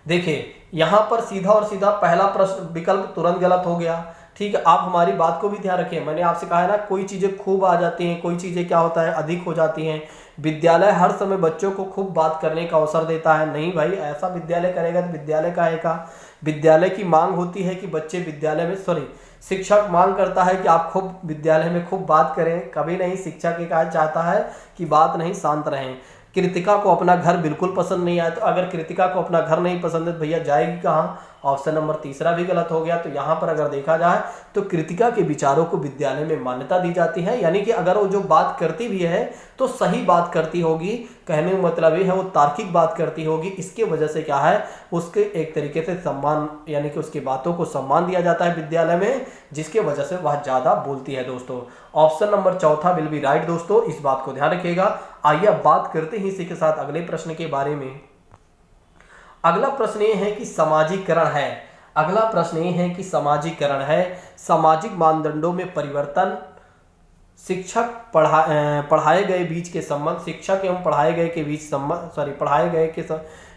देखिए यहां पर सीधा और सीधा पहला प्रश्न विकल्प तुरंत गलत हो गया। ठीक है, आप हमारी बात को भी ध्यान रखिए, मैंने आपसे कहा है ना, कोई चीजें खूब आ जाती हैं, कोई चीजें क्या होता है अधिक हो जाती हैं। विद्यालय हर समय बच्चों को खूब बात करने का अवसर देता है, नहीं भाई, ऐसा विद्यालय करेगा तो विद्यालय का है का। विद्यालय की मांग होती है कि बच्चे विद्यालय में शिक्षक मांग करता है कि आप खूब विद्यालय में खूब बात करें, कभी नहीं शिक्षक ये कहा चाहता है कि बात नहीं, शांत रहें। कृतिका को अपना घर बिल्कुल पसंद नहीं आया, तो अगर कृतिका को अपना घर नहीं पसंद है तो भैया जाएगी कहाँ? ऑप्शन नंबर तीसरा भी गलत हो गया। तो यहाँ पर अगर देखा जाए तो कृतिका के विचारों को विद्यालय में मान्यता दी जाती है, यानी कि अगर वो जो बात करती भी है तो सही बात करती होगी, कहने का मतलब ये है वो तार्किक बात करती होगी। इसके वजह से क्या है, उसके एक तरीके से सम्मान, यानी कि उसकी बातों को सम्मान दिया जाता है विद्यालय में, जिसके वजह से वह ज़्यादा बोलती है दोस्तों। ऑप्शन नंबर चौथा विल बी राइट दोस्तों, इस बात को ध्यान रखिएगा। आइए अब बात करते हैं इसी के साथ अगले प्रश्न के बारे में। अगला प्रश्न ये है कि समाजीकरण है। अगला प्रश्न ये है कि समाजीकरण है, सामाजिक मानदंडों में परिवर्तन, शिक्षक पढ़ाए गए बीच के संबंध, शिक्षक एवं पढ़ाए गए के बीच संबंध, पढ़ाए गए के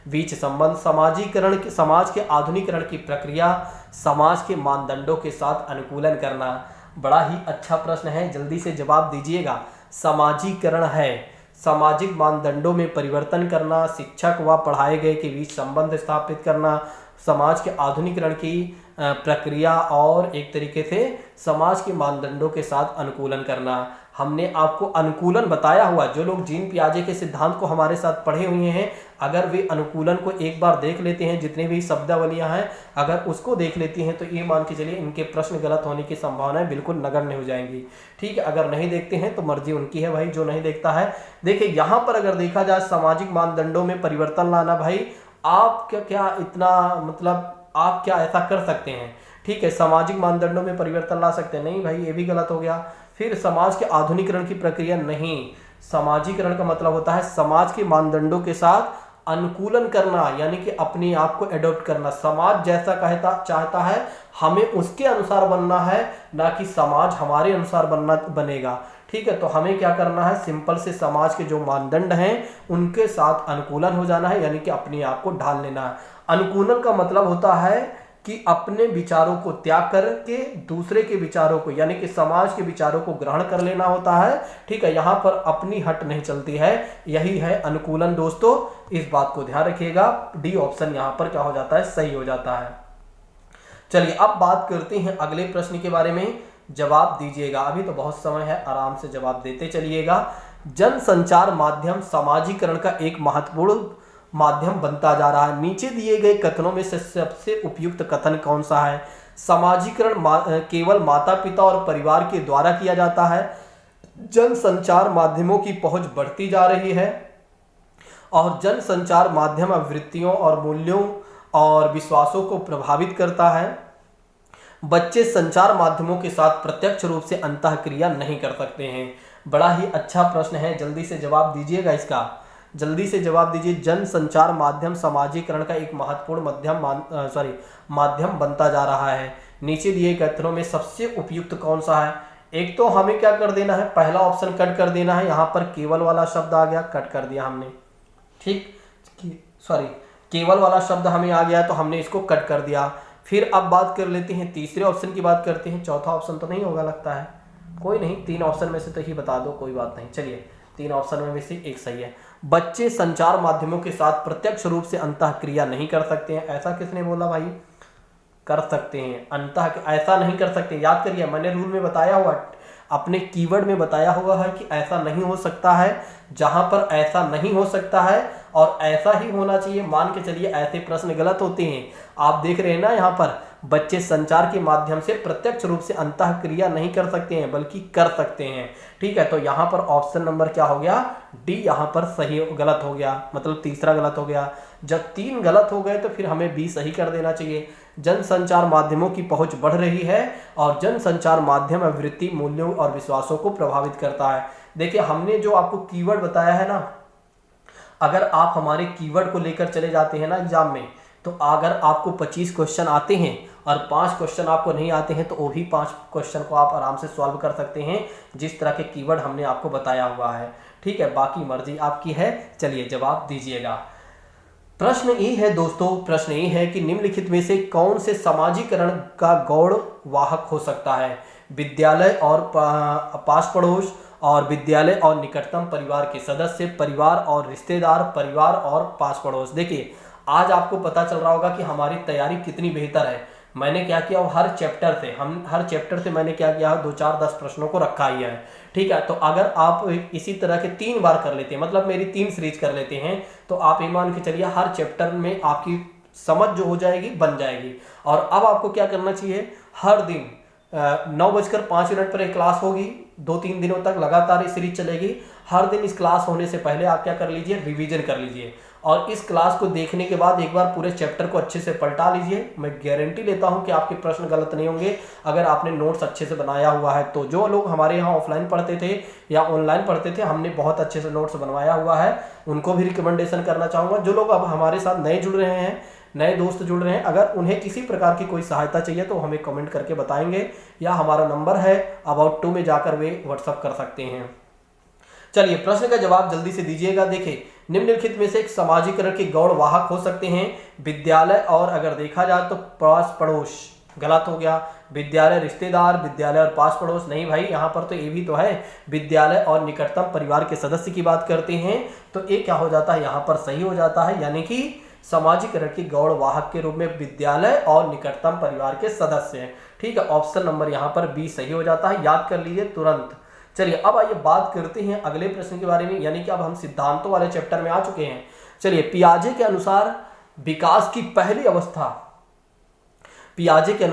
बीच संबंध, समाजीकरण के, समाज के आधुनिकरण की प्रक्रिया, समाज के मानदंडों के साथ अनुकूलन करना। बड़ा ही अच्छा प्रश्न है, जल्दी से जवाब दीजिएगा। समाजीकरण है, सामाजिक मानदंडों में परिवर्तन करना, शिक्षक व पढ़ाए गए के बीच संबंध स्थापित करना, समाज के आधुनिकरण की प्रक्रिया और एक तरीके से समाज के मानदंडों के साथ अनुकूलन करना। हमने आपको अनुकूलन बताया हुआ, जो लोग जीन पियाजे के सिद्धांत को हमारे साथ पढ़े हुए हैं, अगर वे अनुकूलन को एक बार देख लेते हैं, जितने भी शब्दावलियां हैं अगर उसको देख लेती हैं, तो ये मान के चलिए इनके प्रश्न गलत होने की संभावनाएं बिल्कुल नगण्य हो जाएंगी। ठीक है, अगर नहीं देखते हैं तो मर्जी उनकी है भाई, जो नहीं देखता है। देखिए यहाँ पर अगर देखा जाए सामाजिक मानदंडों में परिवर्तन लाना, भाई आप क्या इतना, मतलब आप क्या ऐसा कर सकते हैं? ठीक है, सामाजिक मानदंडों में परिवर्तन ला सकते हैं, नहीं भाई, ये भी गलत हो गया। फिर समाज के आधुनिकरण की प्रक्रिया, नहीं, समाजीकरण का मतलब होता है समाज के मानदंडों के साथ अनुकूलन करना, यानी कि अपने आप को एडॉप्ट करना। समाज जैसा चाहता है हमें उसके अनुसार बनना है, ना कि समाज हमारे अनुसार बनेगा। ठीक है, तो हमें क्या करना है, सिंपल से समाज के जो मानदंड हैं उनके साथ अनुकूलन हो जाना है, यानी कि अपने आप को ढाल लेना है। अनुकूलन का मतलब होता है कि अपने विचारों को त्याग करके दूसरे के विचारों को, यानी कि समाज के विचारों को ग्रहण कर लेना होता है। ठीक है, यहाँ पर अपनी हट नहीं चलती है, यही है अनुकूलन दोस्तों, इस बात को ध्यान रखिएगा। डी ऑप्शन यहाँ पर क्या हो जाता है, सही हो जाता है। चलिए अब बात करते हैं अगले प्रश्न के बारे में, जवाब दीजिएगा, अभी तो बहुत समय है, आराम से जवाब देते चलिएगा। जनसंचार माध्यम समाजीकरण का एक महत्वपूर्ण माध्यम बनता जा रहा है, नीचे दिए गए कथनों में से सबसे उपयुक्त कथन कौन सा है? समाजीकरण केवल माता पिता और परिवार के द्वारा किया जाता है, जनसंचार माध्यमों की पहुंच बढ़ती जा रही है, और जनसंचार माध्यम वृत्तियों और मूल्यों और विश्वासों को प्रभावित करता है, बच्चे संचार माध्यमों के साथ प्रत्यक्ष रूप से अंतःक्रिया नहीं कर सकते हैं। बड़ा ही अच्छा प्रश्न है, जल्दी से जवाब दीजिएगा इसका, जल्दी से जवाब दीजिए। जनसंचार माध्यम समाजीकरण का एक महत्वपूर्ण माध्यम बनता जा रहा है, नीचे दिए कथनों में सबसे उपयुक्त कौन सा है? एक तो हमें क्या कर देना है, पहला ऑप्शन कट कर देना है, यहाँ पर केवल वाला शब्द आ गया, कट कर दिया हमने। ठीक, केवल वाला शब्द हमें आ गया तो हमने इसको कट कर दिया। फिर अब बात कर लेते हैं तीसरे ऑप्शन की बात करते हैं, चौथा ऑप्शन तो नहीं होगा लगता है, कोई नहीं, 3 ऑप्शन में से तो ही बता दो, कोई बात नहीं। चलिए 3 ऑप्शन में से एक सही है। बच्चे संचार माध्यमों के साथ प्रत्यक्ष रूप से अंतःक्रिया नहीं कर सकते हैं, ऐसा किसने बोला भाई? कर सकते हैं, ऐसा नहीं कर सकते, याद करिए मैंने रूल में बताया हुआ, अपने कीवर्ड में बताया हुआ है कि ऐसा नहीं हो सकता है। जहां पर ऐसा नहीं हो सकता है और ऐसा ही होना चाहिए, मान के चलिए ऐसे प्रश्न गलत होते हैं। आप देख रहे हैं ना, यहाँ पर बच्चे संचार के माध्यम से प्रत्यक्ष रूप से अंतःक्रिया नहीं कर सकते हैं बल्कि कर सकते हैं। ठीक है, तो यहाँ पर ऑप्शन नंबर क्या हो गया, डी यहाँ पर सही गलत हो गया, मतलब तीसरा गलत हो गया। जब 3 गलत हो गए तो फिर हमें बी सही कर देना चाहिए। जनसंचार माध्यमों की पहुंच बढ़ रही है और जनसंचार माध्यम वृत्ति मूल्यों और विश्वासों को प्रभावित करता है। देखिए हमने जो आपको कीवर्ड बताया है ना, अगर आप हमारे कीवर्ड को लेकर चले जाते हैं ना एग्जाम में, तो अगर आपको 25 क्वेश्चन आते हैं और 5 क्वेश्चन आपको नहीं आते हैं तो वो भी 5 क्वेश्चन को आप आराम से सॉल्व कर सकते हैं जिस तरह के कीवर्ड हमने आपको बताया हुआ है। ठीक है, बाकी मर्जी आपकी है। चलिए जवाब दीजिएगा। प्रश्न ए है दोस्तों, प्रश्न ए है कि निम्नलिखित में से कौन से समाजीकरण का गौड़ वाहक हो सकता है? विद्यालय और पास पड़ोस, और विद्यालय और निकटतम परिवार के सदस्य, परिवार और रिश्तेदार, परिवार और पास पड़ोस। देखिए आज आपको पता चल रहा होगा कि हमारी तैयारी कितनी बेहतर है। मैंने क्या किया, हर चैप्टर से मैंने क्या किया, 2 4 10 प्रश्नों को रखा ही है। ठीक है, तो अगर आप इसी तरह के 3 बार कर लेते हैं, मतलब मेरी 3 सीरीज कर लेते हैं, तो आप ये मान के चलिए हर चैप्टर में आपकी समझ जो हो जाएगी बन जाएगी। और अब आपको क्या करना चाहिए, हर दिन 9:05 पर एक क्लास होगी, 2-3 दिनों तक लगातार इस सीरीज चलेगी। हर दिन इस क्लास होने से पहले आप क्या कर लीजिए, रिवीजन कर लीजिए, और इस क्लास को देखने के बाद एक बार पूरे चैप्टर को अच्छे से पलटा लीजिए। मैं गारंटी लेता हूं कि आपके प्रश्न गलत नहीं होंगे अगर आपने नोट्स अच्छे से बनाया हुआ है। तो जो लोग हमारे यहाँ ऑफलाइन पढ़ते थे या ऑनलाइन पढ़ते थे, हमने बहुत अच्छे से नोट्स बनवाया हुआ है, उनको भी रिकमेंडेशन करना चाहूँगा। जो लोग अब हमारे साथ नए जुड़ रहे हैं, नए दोस्त जुड़ रहे हैं, अगर उन्हें किसी प्रकार की कोई सहायता चाहिए तो हमें कमेंट करके बताएंगे, या हमारा नंबर है अबाउट 2 में जाकर वे व्हाट्सअप कर सकते हैं। चलिए प्रश्न का जवाब जल्दी से दीजिएगा। देखिए निम्नलिखित में से एक समाजीकरण के गौड़ वाहक हो सकते हैं विद्यालय और, अगर देखा जाए तो पास पड़ोस, गलत हो गया, विद्यालय रिश्तेदार, विद्यालय और पास पड़ोस नहीं भाई, यहाँ पर तो ये भी तो है, विद्यालय और निकटतम परिवार के सदस्य की बात करते हैं, तो ये क्या हो जाता है, यहाँ पर सही हो जाता है, यानी कि समाजीकरण की गौड़ वाहक के रूप में विद्यालय और निकटतम परिवार के सदस्य हैं। ठीक है, ऑप्शन नंबर यहाँ पर बी सही हो जाता है, याद कर लीजिए तुरंत। चलिए अब आइए बात करते हैं अगले प्रश्न के बारे में, यानी कि अब हम सिद्धांतों वाले चैप्टर में आ चुके हैं। चलिए पियाजे के अनुसार विकास की पहली अवस्था, पियाजे के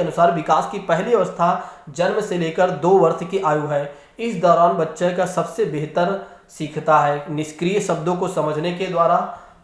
अनुसार विकास की पहली अवस्था जन्म से लेकर 2 वर्ष की आयु है। इस दौरान बच्चे का सबसे बेहतर सीखता है निष्क्रिय शब्दों को समझने के द्वारा,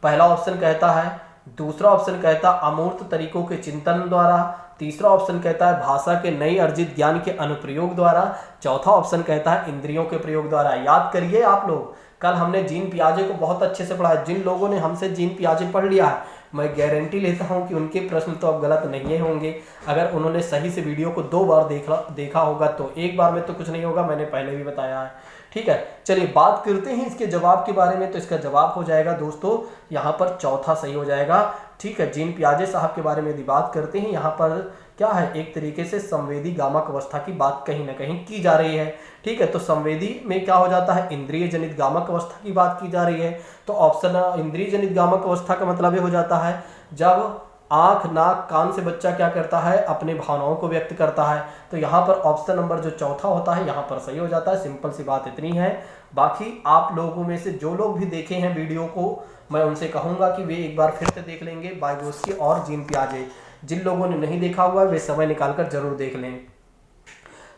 पहला ऑप्शन कहता है। दूसरा ऑप्शन कहता है अमूर्त तरीकों के चिंतन द्वारा। तीसरा ऑप्शन कहता है भाषा के नई अर्जित ज्ञान के अनुप्रयोग द्वारा। चौथा ऑप्शन कहता है इंद्रियों के प्रयोग द्वारा। याद करिए आप लोग, कल हमने जीन पियाजे को बहुत अच्छे से पढ़ा है। जिन लोगों ने हमसे जीन पियाजे पढ़ लिया है, मैं गारंटी लेता हूं कि उनके प्रश्न तो अब गलत नहीं होंगे। अगर उन्होंने सही से वीडियो को 2 बार देखा होगा तो एक बार में तो कुछ नहीं होगा, मैंने पहले भी बताया है। ठीक है, चलिए बात करते हैं इसके जवाब के बारे में। तो इसका जवाब हो जाएगा दोस्तों यहाँ पर चौथा सही हो जाएगा। ठीक है, जीन पियाजे साहब के बारे में यदि बात करते हैं, यहाँ पर क्या है, एक तरीके से संवेदी गामक अवस्था की बात कहीं ना कहीं की जा रही है। ठीक है, तो संवेदी में क्या हो जाता है, इंद्रिय जनित गामक अवस्था की बात की जा रही है। तो ऑप्शन इंद्रिय जनित गामक अवस्था का मतलब ये हो जाता है जब आंख नाक कान से बच्चा क्या करता है, अपने भावनाओं को व्यक्त करता है। तो यहाँ पर ऑप्शन नंबर जो चौथा होता है यहाँ पर सही हो जाता है। सिंपल सी बात इतनी है। बाकी आप लोगों में से जो लोग भी देखे हैं वीडियो को, मैं उनसे कहूँगा कि वे एक बार फिर से देख लेंगे वाइगोत्स्की और जीन पियाजे। जिन लोगों ने नहीं देखा हुआ वे समय निकालकर जरूर देख लें,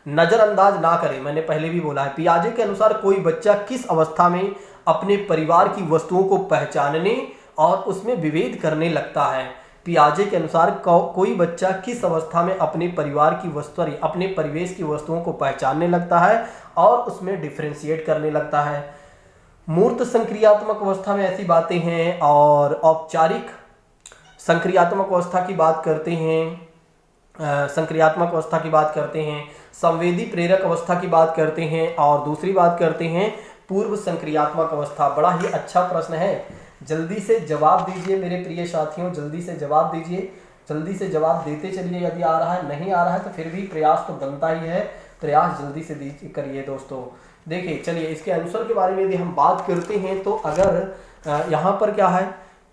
नजरअंदाज ना करें। मैंने पहले भी बोला है, पियाजे के अनुसार कोई बच्चा किस अवस्था में अपने परिवार की वस्तुओं को पहचानने और उसमें विभेद करने लगता है। पियाजे के अनुसार कोई बच्चा किस अवस्था में अपने परिवार की वस्तु, अपने परिवेश की वस्तुओं को पहचानने लगता है और उसमें डिफ्रेंशिएट करने लगता है। मूर्त संक्रियात्मक अवस्था में ऐसी बातें हैं, और औपचारिक संक्रियात्मक अवस्था की बात करते हैं, संक्रियात्मक अवस्था की बात करते हैं, संवेदी प्रेरक अवस्था की बात करते हैं, और दूसरी बात करते हैं पूर्व संक्रियात्मक अवस्था। बड़ा ही अच्छा प्रश्न है, जल्दी से जवाब दीजिए मेरे प्रिय साथियों, जल्दी से जवाब दीजिए, जल्दी से जवाब देते चलिए। यदि आ रहा है, नहीं आ रहा है तो फिर भी प्रयास तो बनता ही है, प्रयास जल्दी से करिए दोस्तों। देखिए चलिए इसके आंसर के बारे में यदि हम बात करते हैं, तो अगर यहाँ पर क्या है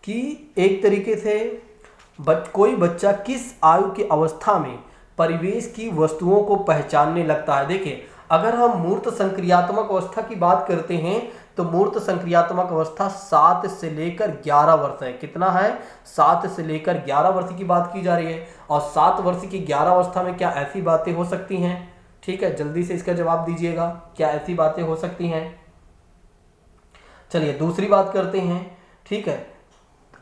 कि एक तरीके से कोई बच्चा किस आयु की अवस्था में परिवेश की वस्तुओं को पहचानने लगता है। देखिए अगर हम मूर्त संक्रियात्मक अवस्था की बात करते हैं तो मूर्त संक्रियात्मक अवस्था 7 से लेकर 11 वर्ष है। कितना है, 7 से लेकर 11 वर्ष की बात की जा रही है। और 7 वर्ष की 11 अवस्था में क्या ऐसी बातें हो सकती हैं? ठीक है, जल्दी से इसका जवाब दीजिएगा, क्या ऐसी बातें हो सकती हैं? चलिए दूसरी बात करते हैं। ठीक है,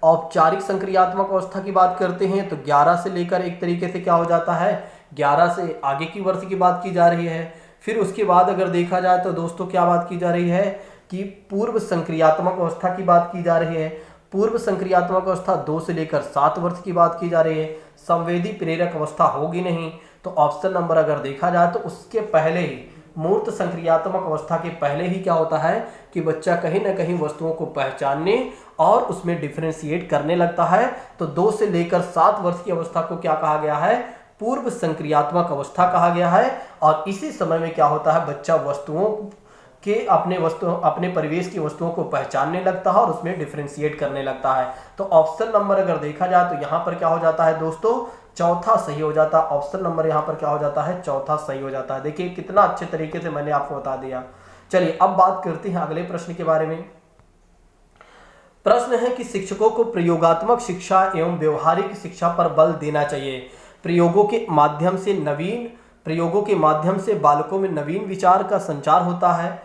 औपचारिक संक्रियात्मक अवस्था की बात करते हैं तो 11 से लेकर एक तरीके से क्या हो जाता है, 11 से आगे की वर्ष की बात की जा रही है। फिर उसके बाद अगर देखा जाए तो दोस्तों क्या बात की जा रही है, कि पूर्व संक्रियात्मक अवस्था की बात की जा रही है। पूर्व संक्रियात्मक अवस्था 2 से लेकर 7 वर्ष की बात की जा रही है। संवेदी प्रेरक अवस्था होगी नहीं, तो ऑप्शन नंबर अगर देखा जाए तो उसके पहले ही, मूर्त संक्रियात्मक अवस्था के पहले ही क्या होता है कि बच्चा कहीं ना कहीं वस्तुओं को पहचानने और उसमें डिफरेंशिएट करने लगता है। तो 2 से लेकर 7 वर्ष की अवस्था को क्या कहा गया है, पूर्व संक्रियात्मक अवस्था कहा गया है। और इसी समय में क्या होता है, बच्चा वस्तुओं के अपने परिवेश की वस्तुओं को पहचानने लगता है और उसमें डिफरेंशिएट करने लगता है। तो ऑप्शन नंबर अगर देखा जाए तो यहाँ पर क्या हो जाता है दोस्तों, चौथा सही हो जाता है। ऑप्शन नंबर यहाँ पर क्या हो जाता है, चौथा सही हो जाता है। देखिए कितना अच्छे तरीके से मैंने आपको बता दिया। चलिए अब बात करते हैं अगले प्रश्न के बारे में। प्रश्न है कि शिक्षकों को प्रयोगात्मक शिक्षा एवं व्यवहारिक शिक्षा पर बल देना चाहिए। प्रयोगों के माध्यम से बालकों में नवीन विचार का संचार होता है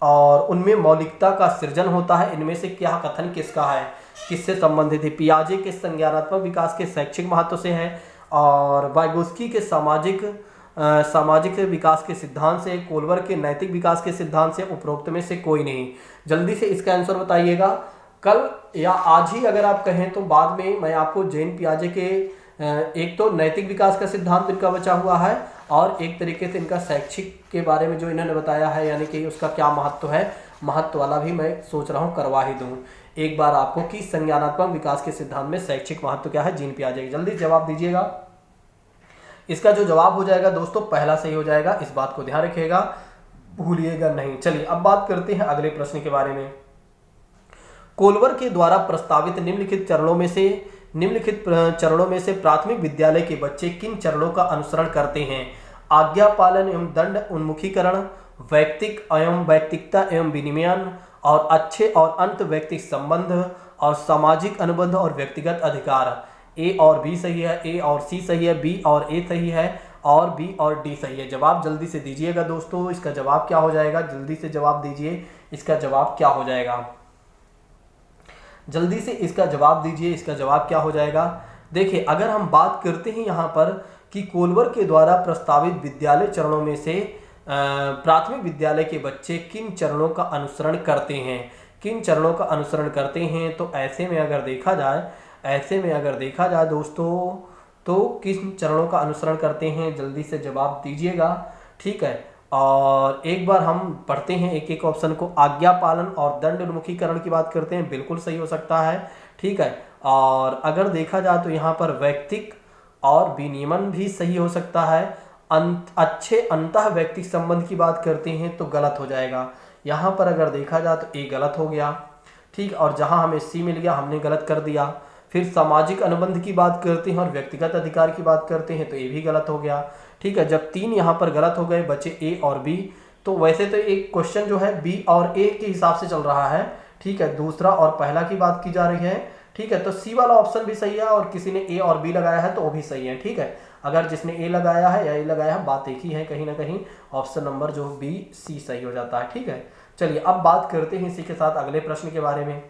और उनमें मौलिकता का सृजन होता है। इनमें से क्या कथन किसका है, किससे संबंधित है? पियाजे के संज्ञानात्मक विकास के शैक्षिक महत्व से है, और वाइगोस्की के सामाजिक विकास के सिद्धांत से, कोलवर के नैतिक विकास के सिद्धांत से, उपरोक्त में से कोई नहीं। जल्दी से इसका आंसर बताइएगा। कल या आज ही अगर आप कहें तो बाद में मैं आपको जैन पियाजे के एक तो नैतिक विकास का सिद्धांत इनका बचा हुआ है और एक तरीके से इनका शैक्षिक के बारे में जो इन्होंने बताया है, यानी कि उसका क्या महत्व है, महत्व वाला भी मैं सोच रहा हूँ करवा ही दूँ एक बार आपको कि संज्ञानात्मक विकास के सिद्धांत में शैक्षिक महत्व क्या है, जीन पियाजे। जल्दी जवाब दीजिएगा। इसका जो जवाब हो जाएगा दोस्तों पहला सही हो जाएगा, इस बात को ध्यान रखिएगा, भूलिएगा नहीं। चलिए अब बात करते हैं अगले प्रश्न के बारे में। कोलवर के द्वारा प्रस्तावित निम्नलिखित चरणों में से प्राथमिक विद्यालय के बच्चे किन चरणों का अनुसरण करते हैं? आज्ञा पालन एवं दंड उन्मुखीकरण, वैयक्तिकता एवं विनिमयन, और अच्छे और अंत वैयक्तिक संबंध, और सामाजिक अनुबंध और व्यक्तिगत अधिकार। ए और बी सही है, ए और सी सही है, बी और ए सही है, और बी और डी सही है। जवाब जल्दी से दीजिएगा दोस्तों, इसका जवाब क्या हो जाएगा, जल्दी से जवाब दीजिए, इसका जवाब क्या हो जाएगा, जल्दी से इसका जवाब दीजिए, इसका जवाब क्या हो जाएगा। देखिए अगर हम बात करते हैं यहाँ पर कि कोलवर के द्वारा प्रस्तावित विद्यालय चरणों में से प्राथमिक विद्यालय के बच्चे किन चरणों का अनुसरण करते हैं, किन चरणों का अनुसरण करते हैं, तो ऐसे में अगर देखा जाए दोस्तों तो किन चरणों का अनुसरण करते हैं, जल्दी से जवाब दीजिएगा। ठीक है, और एक बार हम पढ़ते हैं एक एक ऑप्शन को। आज्ञा पालन और दंड उन्मुखीकरण की बात करते हैं, बिल्कुल सही हो सकता है। ठीक है, और अगर देखा जाए तो यहाँ पर वैयक्तिक और विनियमन भी सही हो सकता है। अच्छे अंतः वैयक्तिक संबंध की बात करते हैं तो गलत हो जाएगा। यहाँ पर अगर देखा जाए तो ए गलत हो गया। ठीक, और जहाँ हमें सी मिल गया हमने गलत कर दिया। फिर सामाजिक अनुबंध की बात करते हैं और व्यक्तिगत अधिकार की बात करते हैं तो ये भी गलत हो गया। ठीक है, जब 3 यहाँ पर गलत हो गए, बचे ए और बी। तो वैसे तो एक क्वेश्चन जो है बी और ए के हिसाब से चल रहा है। ठीक है, दूसरा और पहला की बात की जा रही है। ठीक है, तो सी वाला ऑप्शन भी सही है और किसी ने ए और बी लगाया है तो वो भी सही है। ठीक है, अगर जिसने ए लगाया है या ए लगाया है बात एक ही है, कहीं ना कहीं ऑप्शन नंबर जो बी सी सही हो जाता है। ठीक है, चलिए अब बात करते हैं इसी के साथ अगले प्रश्न के बारे में।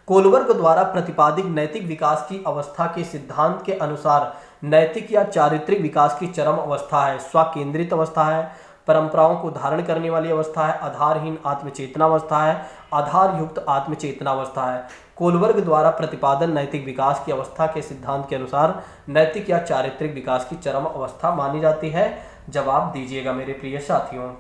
कोलवर्ग द्वारा प्रतिपादित नैतिक विकास की अवस्था के सिद्धांत के अनुसार नैतिक या चारित्रिक विकास की चरम अवस्था है स्वकेंद्रित अवस्था है, परंपराओं को धारण करने वाली अवस्था है, आधारहीन आत्मचेतना अवस्था है, आधार युक्त आत्मचेतना अवस्था है। कोलवर्ग द्वारा प्रतिपादन नैतिक विकास की अवस्था के सिद्धांत के अनुसार नैतिक या चारित्रिक विकास की चरम अवस्था मानी जाती है। जवाब दीजिएगा मेरे प्रिय साथियों।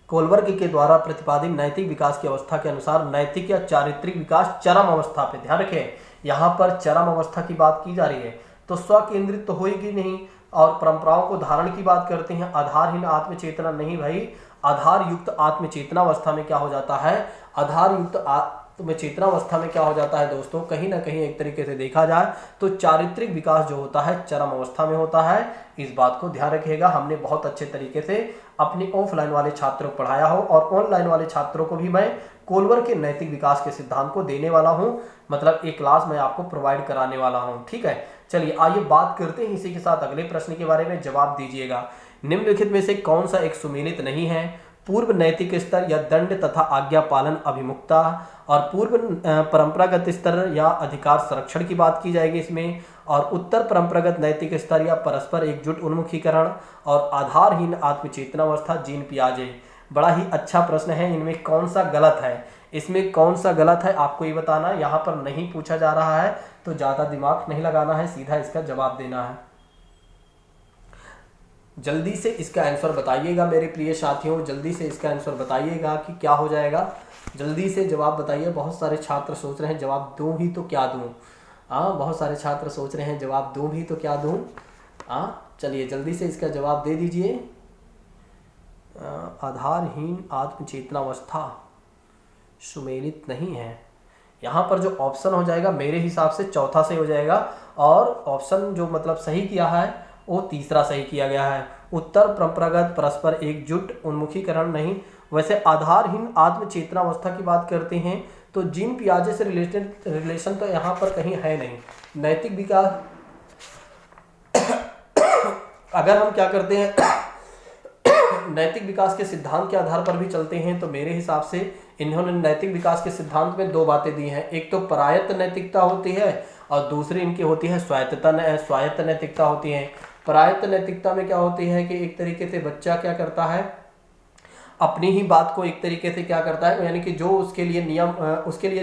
कोलवर्ग के द्वारा प्रतिपादित नैतिक विकास की अवस्था के अनुसार नैतिक या चारित्रिक विकास चरम अवस्था पे, ध्यान रखें यहाँ पर चरम अवस्था की बात की जा रही है, तो स्वकेंद्रित तो होगी नहीं, और परंपराओं को धारण की बात करते हैं, आधारहीन आत्मचेतना नहीं भाई, आधार युक्त आत्मचेतना अवस्था में क्या हो जाता है, आधार युक्त आत्मचेतना अवस्था में क्या हो जाता है दोस्तों, कहीं ना कहीं एक तरीके से देखा जाए तो चारित्रिक विकास जो होता है चरम अवस्था में होता है। इस बात को ध्यान रखिएगा। हमने बहुत अच्छे तरीके से अपने ऑफलाइन वाले छात्रों को पढ़ाया हो और ऑनलाइन वाले छात्रों को भी मैं कोलवर्ग के नैतिक विकास के सिद्धांत को देने वाला हूं, मतलब एक क्लास मैं आपको प्रोवाइड कराने वाला हूं। ठीक है, चलिए आइए बात करते हैं इसी के साथ अगले प्रश्न के बारे में। जवाब दीजिएगा। निम्नलिखित में से कौन सा एक सुमेलित नहीं है? पूर्व नैतिक स्तर या दंड तथा आज्ञा पालन अभिमुखता, और पूर्व परंपरागत स्तर या अधिकार संरक्षण की बात की जाएगी इसमें, और उत्तर परंपरागत नैतिक स्तर या परस्पर एकजुट उन्मुखीकरण, और आधारहीन आत्मचेतना अवस्था जीन पियाजे। बड़ा ही अच्छा प्रश्न है। इनमें कौन सा गलत है, इसमें कौन सा गलत है आपको ये बताना। यहाँ पर नहीं पूछा जा रहा है तो ज़्यादा दिमाग नहीं लगाना है, सीधा इसका जवाब देना है। जल्दी से इसका आंसर बताइएगा मेरे प्रिय साथियों, जल्दी से इसका आंसर बताइएगा कि क्या हो जाएगा। जल्दी से जवाब बताइए। बहुत सारे छात्र सोच रहे हैं जवाब दूँ भी तो क्या दूँ। बहुत सारे छात्र सोच रहे हैं जवाब दूँ भी तो क्या दूँ। चलिए जल्दी से इसका जवाब दे दीजिए। आधारहीन आत्मचेतनावस्था सुमेलित नहीं है। यहाँ पर जो ऑप्शन हो जाएगा मेरे हिसाब से चौथा सही हो जाएगा, और ऑप्शन जो मतलब सही किया है वो तीसरा सही किया गया है। उत्तर परंपरागत परस्पर एकजुट उन्मुखीकरण नहीं। वैसे आधारहीन आत्मचेतनावस्था की बात करते हैं तो जीन पियाजे से रिलेशन तो यहाँ पर कहीं है नहीं। नैतिक विकास अगर हम क्या करते हैं नैतिक विकास के सिद्धांत के आधार पर भी चलते हैं तो मेरे हिसाब से इन्होंने नैतिक विकास के सिद्धांत में दो बातें दी हैं। एक तो परायत्त नैतिकता होती है और दूसरी इनकी होती है स्वायत्त नैतिकता होती है। परायत्त नैतिकता में क्या होती है कि एक तरीके से बच्चा क्या करता है, अपनी ही बात को एक तरीके से क्या करता है, यानी कि जो उसके लिए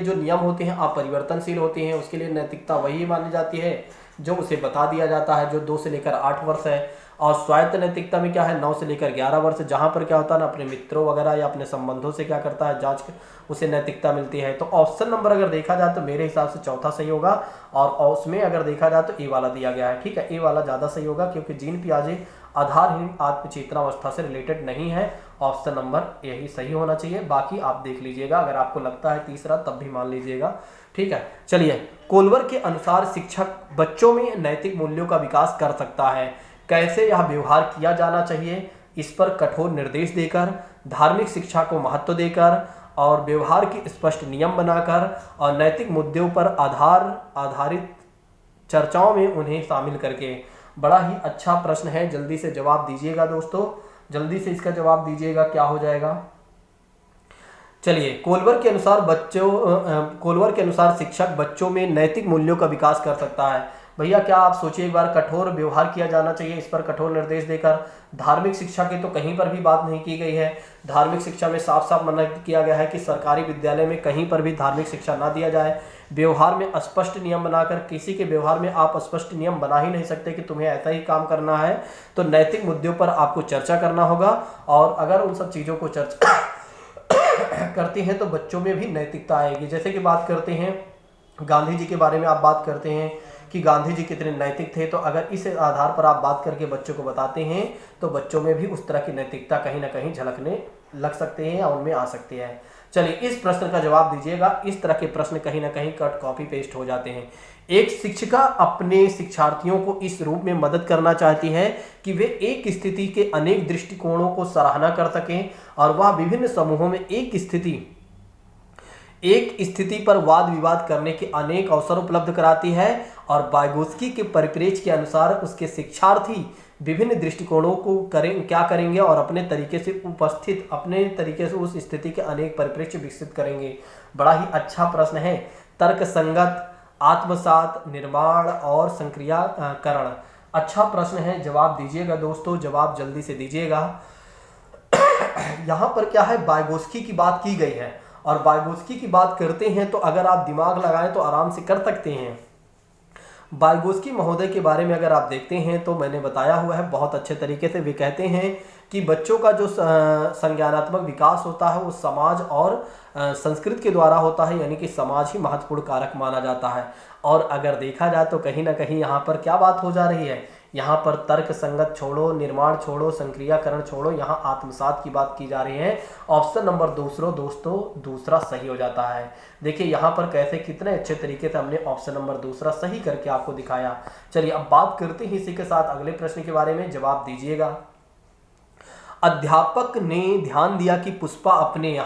जो नियम होते हैं अपरिवर्तनशील होते हैं, उसके लिए नैतिकता वही मानी जाती है जो उसे बता दिया जाता है, जो 2 से लेकर 8 वर्ष है। और स्वायत्त नैतिकता में क्या है, 9 से लेकर 11 वर्ष, जहाँ पर क्या होता है ना अपने मित्रों वगैरह या अपने संबंधों से क्या करता है जांच, उसे नैतिकता मिलती है। तो ऑप्शन नंबर अगर देखा जाए तो मेरे हिसाब से चौथा सही होगा, और उसमें अगर देखा जाए तो ए वाला दिया गया है। ठीक है, ए वाला ज़्यादा सही होगा क्योंकि जीन पियाजे आधारहीन आत्मचेतनावस्था से रिलेटेड नहीं है। ऑप्शन नंबर यही सही होना चाहिए। बाकी आप देख लीजिएगा, अगर आपको लगता है तीसरा तब भी मान लीजिएगा। ठीक है, चलिए कोलवर के अनुसार शिक्षक बच्चों में नैतिक मूल्यों का विकास कर सकता है। कैसे यह व्यवहार किया जाना चाहिए, इस पर कठोर निर्देश देकर, धार्मिक शिक्षा को महत्व देकर और व्यवहार की स्पष्ट नियम बनाकर और नैतिक मुद्दों पर आधारित चर्चाओं में उन्हें शामिल करके। बड़ा ही अच्छा प्रश्न है, जल्दी से जवाब दीजिएगा दोस्तों, जल्दी से इसका जवाब दीजिएगा क्या हो जाएगा। चलिए कोलवर के अनुसार शिक्षक बच्चों में नैतिक मूल्यों का विकास कर सकता है। भैया क्या आप सोचिए एक बार, कठोर व्यवहार किया जाना चाहिए, इस पर कठोर निर्देश देकर। धार्मिक शिक्षा की तो कहीं पर भी बात नहीं की गई है। धार्मिक शिक्षा में साफ साफ मना किया गया है कि सरकारी विद्यालय में कहीं पर भी धार्मिक शिक्षा ना दिया जाए। व्यवहार में स्पष्ट नियम बनाकर, किसी के व्यवहार में आप स्पष्ट नियम बना ही नहीं सकते कि तुम्हें ऐसा ही काम करना है। तो नैतिक मुद्दों पर आपको चर्चा करना होगा, और अगर उन सब चीज़ों को चर्चा करते हैं तो बच्चों में भी नैतिकता आएगी। जैसे कि बात करते हैं गांधी जी के बारे में, आप बात करते हैं कि गांधी जी कितने नैतिक थे, तो अगर इस आधार पर आप बात करके बच्चों को बताते हैं तो बच्चों में भी उस तरह की नैतिकता कहीं ना कहीं झलकने लग सकते हैं या उनमें आ सकते हैं। चलिए इस प्रश्न का जवाब दीजिएगा। इस तरह के प्रश्न कहीं ना कहीं कट कॉपी पेस्ट हो जाते हैं। एक शिक्षिका अपने शिक्षार्थियों को इस रूप में मदद करना चाहती है कि वे एक स्थिति के अनेक दृष्टिकोणों को सराहना कर सकें, और वह विभिन्न समूहों में एक स्थिति पर वाद विवाद करने के अनेक अवसर उपलब्ध कराती है। और वाइगोत्स्की के परिप्रेक्ष्य के अनुसार उसके शिक्षार्थी विभिन्न दृष्टिकोणों को क्या करेंगे और अपने तरीके से उस स्थिति के अनेक परिप्रेक्ष्य विकसित करेंगे। बड़ा ही अच्छा प्रश्न है। तर्कसंगत, आत्मसात, निर्माण और संक्रियाकरण। अच्छा प्रश्न है, जवाब दीजिएगा दोस्तों, जवाब जल्दी से दीजिएगा। यहाँ पर क्या है, वाइगोत्स्की की बात की गई है, और वाइगोत्स्की की बात करते हैं तो अगर आप दिमाग लगाएं तो आराम से कर सकते हैं। वाइगोत्स्की महोदय के बारे में अगर आप देखते हैं तो मैंने बताया हुआ है बहुत अच्छे तरीके से। वे कहते हैं कि बच्चों का जो संज्ञानात्मक विकास होता है वो समाज और संस्कृति के द्वारा होता है, यानी कि समाज ही महत्वपूर्ण कारक माना जाता है। और अगर देखा जाए तो कहीं ना कहीं यहाँ पर क्या बात हो जा रही है, यहाँ पर तर्क संगत छोड़ो, निर्माण छोड़ो, संक्रियाकरण छोड़ो, यहाँ आत्मसात की बात की जा रही है। ऑप्शन नंबर दूसरा सही हो जाता है। देखिए यहाँ पर कैसे कितने अच्छे तरीके से हमने ऑप्शन नंबर दूसरा सही करके आपको दिखाया। चलिए अब बात करते हैं इसी के साथ अगले प्रश्न के बारे में, जवाब दीजिएगा। अध्यापक ने ध्यान दिया कि पुष्पा अपने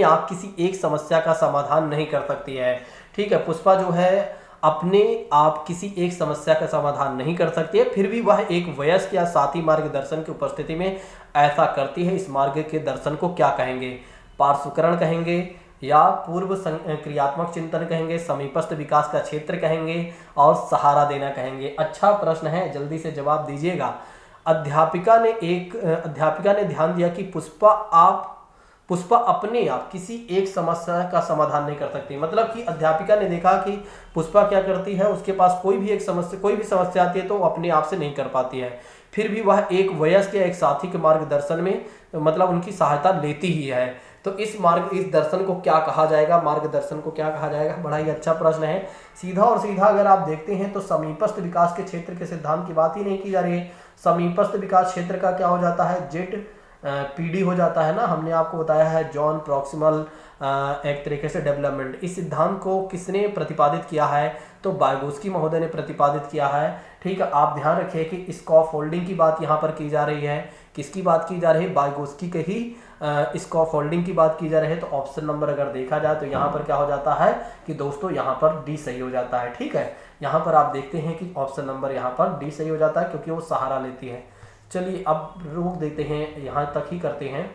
आप किसी एक समस्या का समाधान नहीं कर सकती है। ठीक है, पुष्पा जो है अपने आप किसी एक समस्या का समाधान नहीं कर सकती है, फिर भी वह एक वयस्क या साथी मार्गदर्शन की उपस्थिति में ऐसा करती है। इस मार्ग के दर्शन को क्या कहेंगे, पार्श्वकरण कहेंगे, या पूर्व क्रियात्मक चिंतन कहेंगे, समीपस्थ विकास का क्षेत्र कहेंगे और सहारा देना कहेंगे। अच्छा प्रश्न है, जल्दी से जवाब दीजिएगा। अध्यापिका ने ध्यान दिया कि पुष्पा अपने आप किसी एक समस्या का समाधान नहीं कर सकती। मतलब कि अध्यापिका ने देखा कि पुष्पा क्या करती है, उसके पास कोई भी समस्या आती है तो वो अपने आप से नहीं कर पाती है, फिर भी वह एक वयस्क या एक साथी के मार्गदर्शन में मतलब उनकी सहायता लेती ही है। तो इस दर्शन को क्या कहा जाएगा, मार्गदर्शन को क्या कहा जाएगा? बड़ा ही अच्छा प्रश्न है। सीधा और सीधा अगर आप देखते हैं तो समीपस्थ विकास के क्षेत्र के सिद्धांत की बात ही नहीं की जा रही है। समीपस्थ विकास क्षेत्र का क्या हो जाता है? जेट पीडी हो जाता है ना। हमने आपको बताया है जॉन प्रॉक्सिमल एक तरीके से डेवलपमेंट। इस सिद्धांत को किसने प्रतिपादित किया है? तो वाइगोत्स्की महोदय ने प्रतिपादित किया है। ठीक है, आप ध्यान रखिए कि स्कॉफ होल्डिंग की बात यहाँ पर की जा रही है। किसकी बात की जा रही है? वाइगोत्स्की के ही स्कॉफ होल्डिंग की बात की जा रही है। तो ऑप्शन नंबर अगर देखा जाए तो यहाँ पर क्या हो जाता है कि दोस्तों यहाँ पर डी सही हो जाता है। ठीक है, यहाँ पर आप देखते हैं कि ऑप्शन नंबर यहाँ पर डी सही हो जाता है क्योंकि वो सहारा लेती है। चलिए अब रोक देते हैं, यहाँ तक ही करते हैं।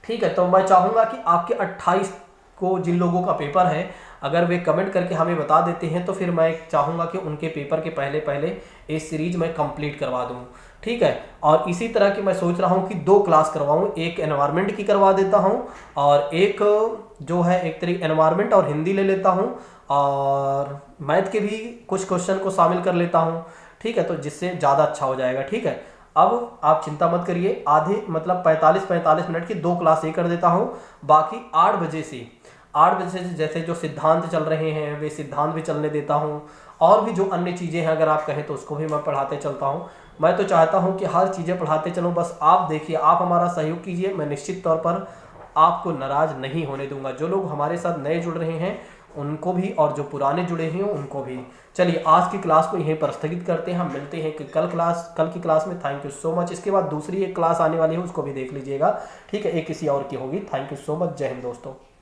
ठीक है, तो मैं चाहूँगा कि आपके 28 को जिन लोगों का पेपर है अगर वे कमेंट करके हमें बता देते हैं तो फिर मैं चाहूँगा कि उनके पेपर के पहले ये सीरीज मैं कंप्लीट करवा दूँ। ठीक है, और इसी तरह की मैं सोच रहा हूँ कि 2 क्लास करवाऊँ, एक एनवायरनमेंट की करवा देता हूँ और एक जो है एक तरीके एनवायरनमेंट और हिंदी ले लेता हूँ और मैथ के भी कुछ क्वेश्चन को शामिल कर लेता हूँ। ठीक है, तो जिससे ज़्यादा अच्छा हो जाएगा। ठीक है, अब आप चिंता मत करिए, आधे मतलब 45 मिनट की 2 क्लास ये कर देता हूँ। बाकी 8 बजे से जैसे जो सिद्धांत चल रहे हैं वे सिद्धांत भी चलने देता हूँ और भी जो अन्य चीज़ें हैं अगर आप कहें तो उसको भी मैं पढ़ाते चलता हूँ। मैं तो चाहता हूँ कि हर चीज़ें पढ़ाते चलूँ, बस आप देखिए, आप हमारा सहयोग कीजिए। मैं निश्चित तौर पर आपको नाराज़ नहीं होने दूंगा। जो लोग हमारे साथ नए जुड़ रहे हैं उनको भी और जो पुराने जुड़े हैं उनको भी। चलिए आज की क्लास को यहीं पर स्थगित करते हैं। हम मिलते हैं कि कल की क्लास में। Thank you so much. इसके बाद दूसरी एक क्लास आने वाली है, उसको भी देख लीजिएगा। ठीक है, एक किसी और की होगी। Thank you so much. जय हिंद दोस्तों।